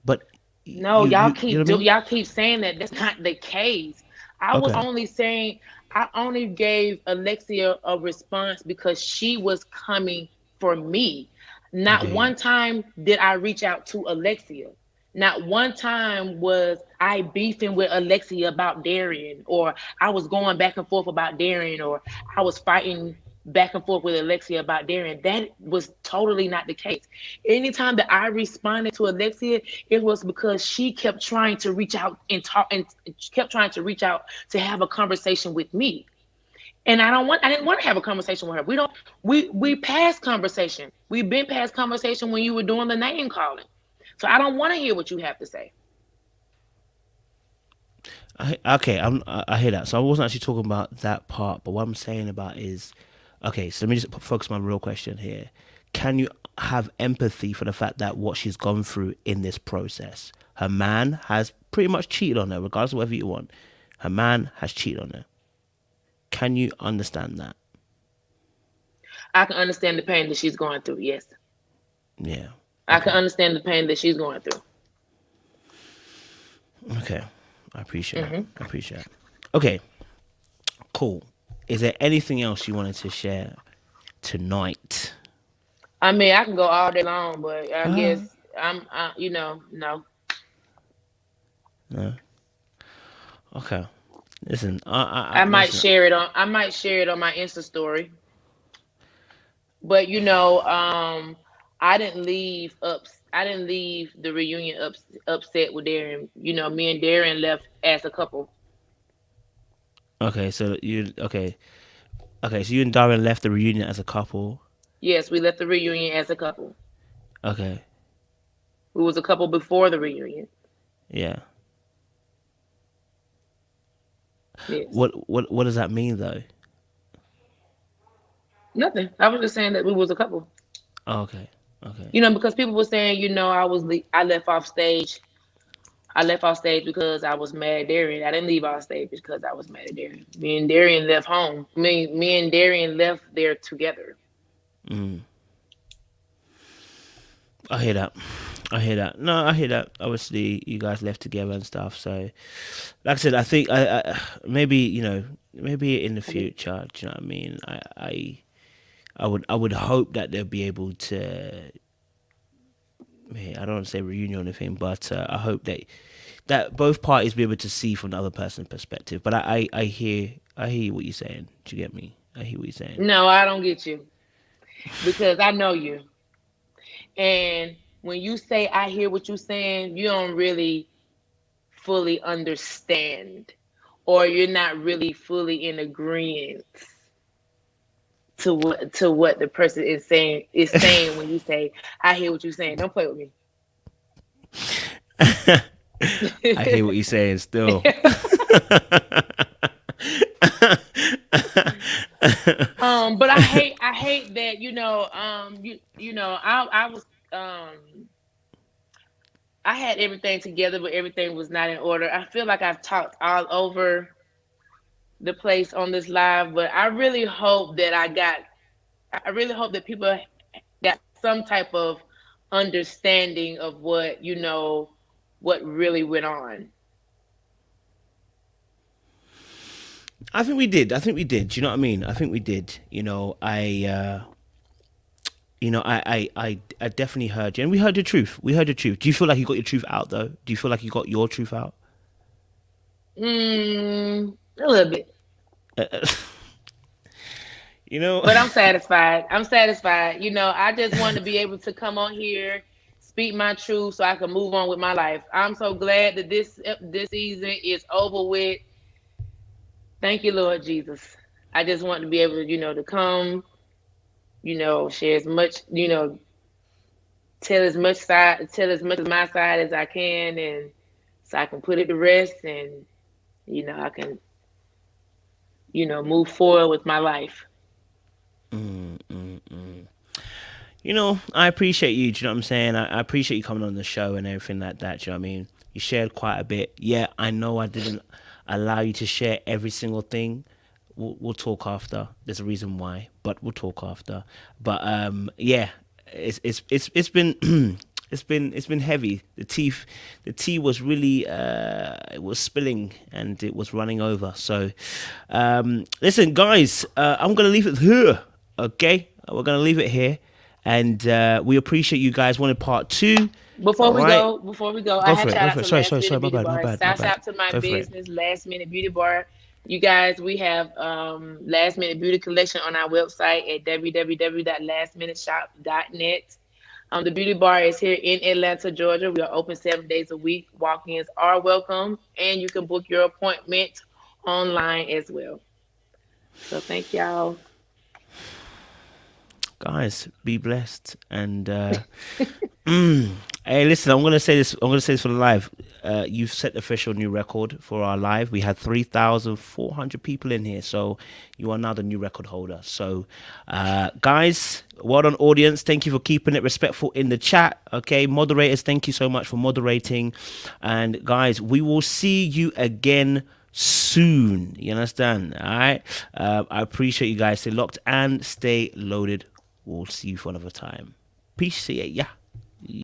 but No, you know what I mean? y'all keep saying that. That's not the case. I was Okay. only saying I only gave Alexia a response because she was coming for me. Not Okay. one time did I reach out to Alexia. Not one time was I beefing with Alexia about Darien, or I was going back and forth about Darien, or I was fighting back and forth with Alexia about Darien. That was totally not the case. Anytime that I responded to Alexia, it was because she kept trying to reach out and talk, and kept trying to reach out to have a conversation with me. And I didn't want to have a conversation with her. We passed conversation. We've been past conversation when you were doing the name calling. So I don't want to hear what you have to say. I hear that. So I wasn't actually talking about that part, but what I'm saying about is, okay, so let me just focus on my real question here. Can you have empathy for the fact that what she's gone through in this process? Her man has pretty much cheated on her, regardless of whatever you want. Her man has cheated on her. Can you understand that? I can understand the pain that she's going through. Yes. Yeah. I can Okay. understand the pain that she's going through. Okay. I appreciate it. Hmm. I appreciate it. Okay. Cool. Is there anything else you wanted to share tonight? I mean, I can go all day long, but I guess Ah, no. no. Okay. Listen, listen. I might share it on my Insta story. But I didn't leave the reunion upset with Darren. Me and Darren left as a couple. Okay, okay, so you and Darren left the reunion as a couple. Yes, we left the reunion as a couple. Okay, We was a couple before the reunion. yeah. Yes. What does that mean though? Nothing. I was just saying that we was a couple. Oh, okay, okay, Because people were saying, I left off stage. I left off stage because I was mad at Darian. I didn't leave off stage because I was mad at Darian. Me and Darian left home. Me and Darian left there together. mm. I hear that. I hear that. No, I hear that. Obviously, you guys left together and stuff. So, like I said, I think maybe maybe in the future. Do you know what I mean? I would hope that they'll be able to. I don't want to say reunion or anything, but I hope that both parties be able to see from the other person's perspective. But I hear what you're saying. Do you get me? I hear what you're saying. No, I don't get you because I know you. And when you say I hear what you're saying, you don't really fully understand, or you're not really fully in agreement. to what the person is saying when you say, I hear what you're saying. Don't play with me. I hear what you're saying still. But I hate that, I was I had everything together, but everything was not in order. I feel like I've talked all over the place on this live, but I really hope that people got some type of understanding of what really went on. I think we did. Do you know what I mean? I think we did. I definitely heard you, and we heard the truth. Do you feel like you got your truth out, though? Do you feel like you got your truth out? A little bit. But I'm satisfied. I just want to be able to come on here, speak my truth, so I can move on with my life. I'm so glad that this season is over with. Thank you, Lord Jesus. I just want to be able to, to come, share as much, tell as much of my side as I can, and so I can put it to rest, and I can, move forward with my life. I appreciate you. Do you know what I'm saying? I appreciate you coming on the show and everything like that. Do you know what I mean? You shared quite a bit. Yeah, I know I didn't allow you to share every single thing. We'll talk after. There's a reason why, but we'll talk after. But yeah, it's been it's been heavy. The tea was really it was spilling and it was running over. So listen, guys, I'm gonna leave it here. Okay, we're gonna leave it here, and we appreciate you guys wanted part 2. Before we go, I had shout out to Last Minute Beauty my Bar. bad. Shout out to my business, Last Minute Beauty Bar. You guys, we have Last Minute Beauty Collection on our website at www.lastminuteshop.net. The beauty bar is here in Atlanta, Georgia. We are open 7 days a week. Walk-ins are welcome, and you can book your appointment online as well. So thank y'all. Guys, be blessed, and hey, listen, I'm gonna say this for the live. You've set the official new record for our live. We had 3,400 people in here, so you are now the new record holder. So guys, well done, audience. Thank you for keeping it respectful in the chat. Okay, moderators, thank you so much for moderating. And guys, we will see you again soon. You understand? All right, I appreciate you guys. Stay locked and stay loaded. We'll see you for another time. Peace. See ya.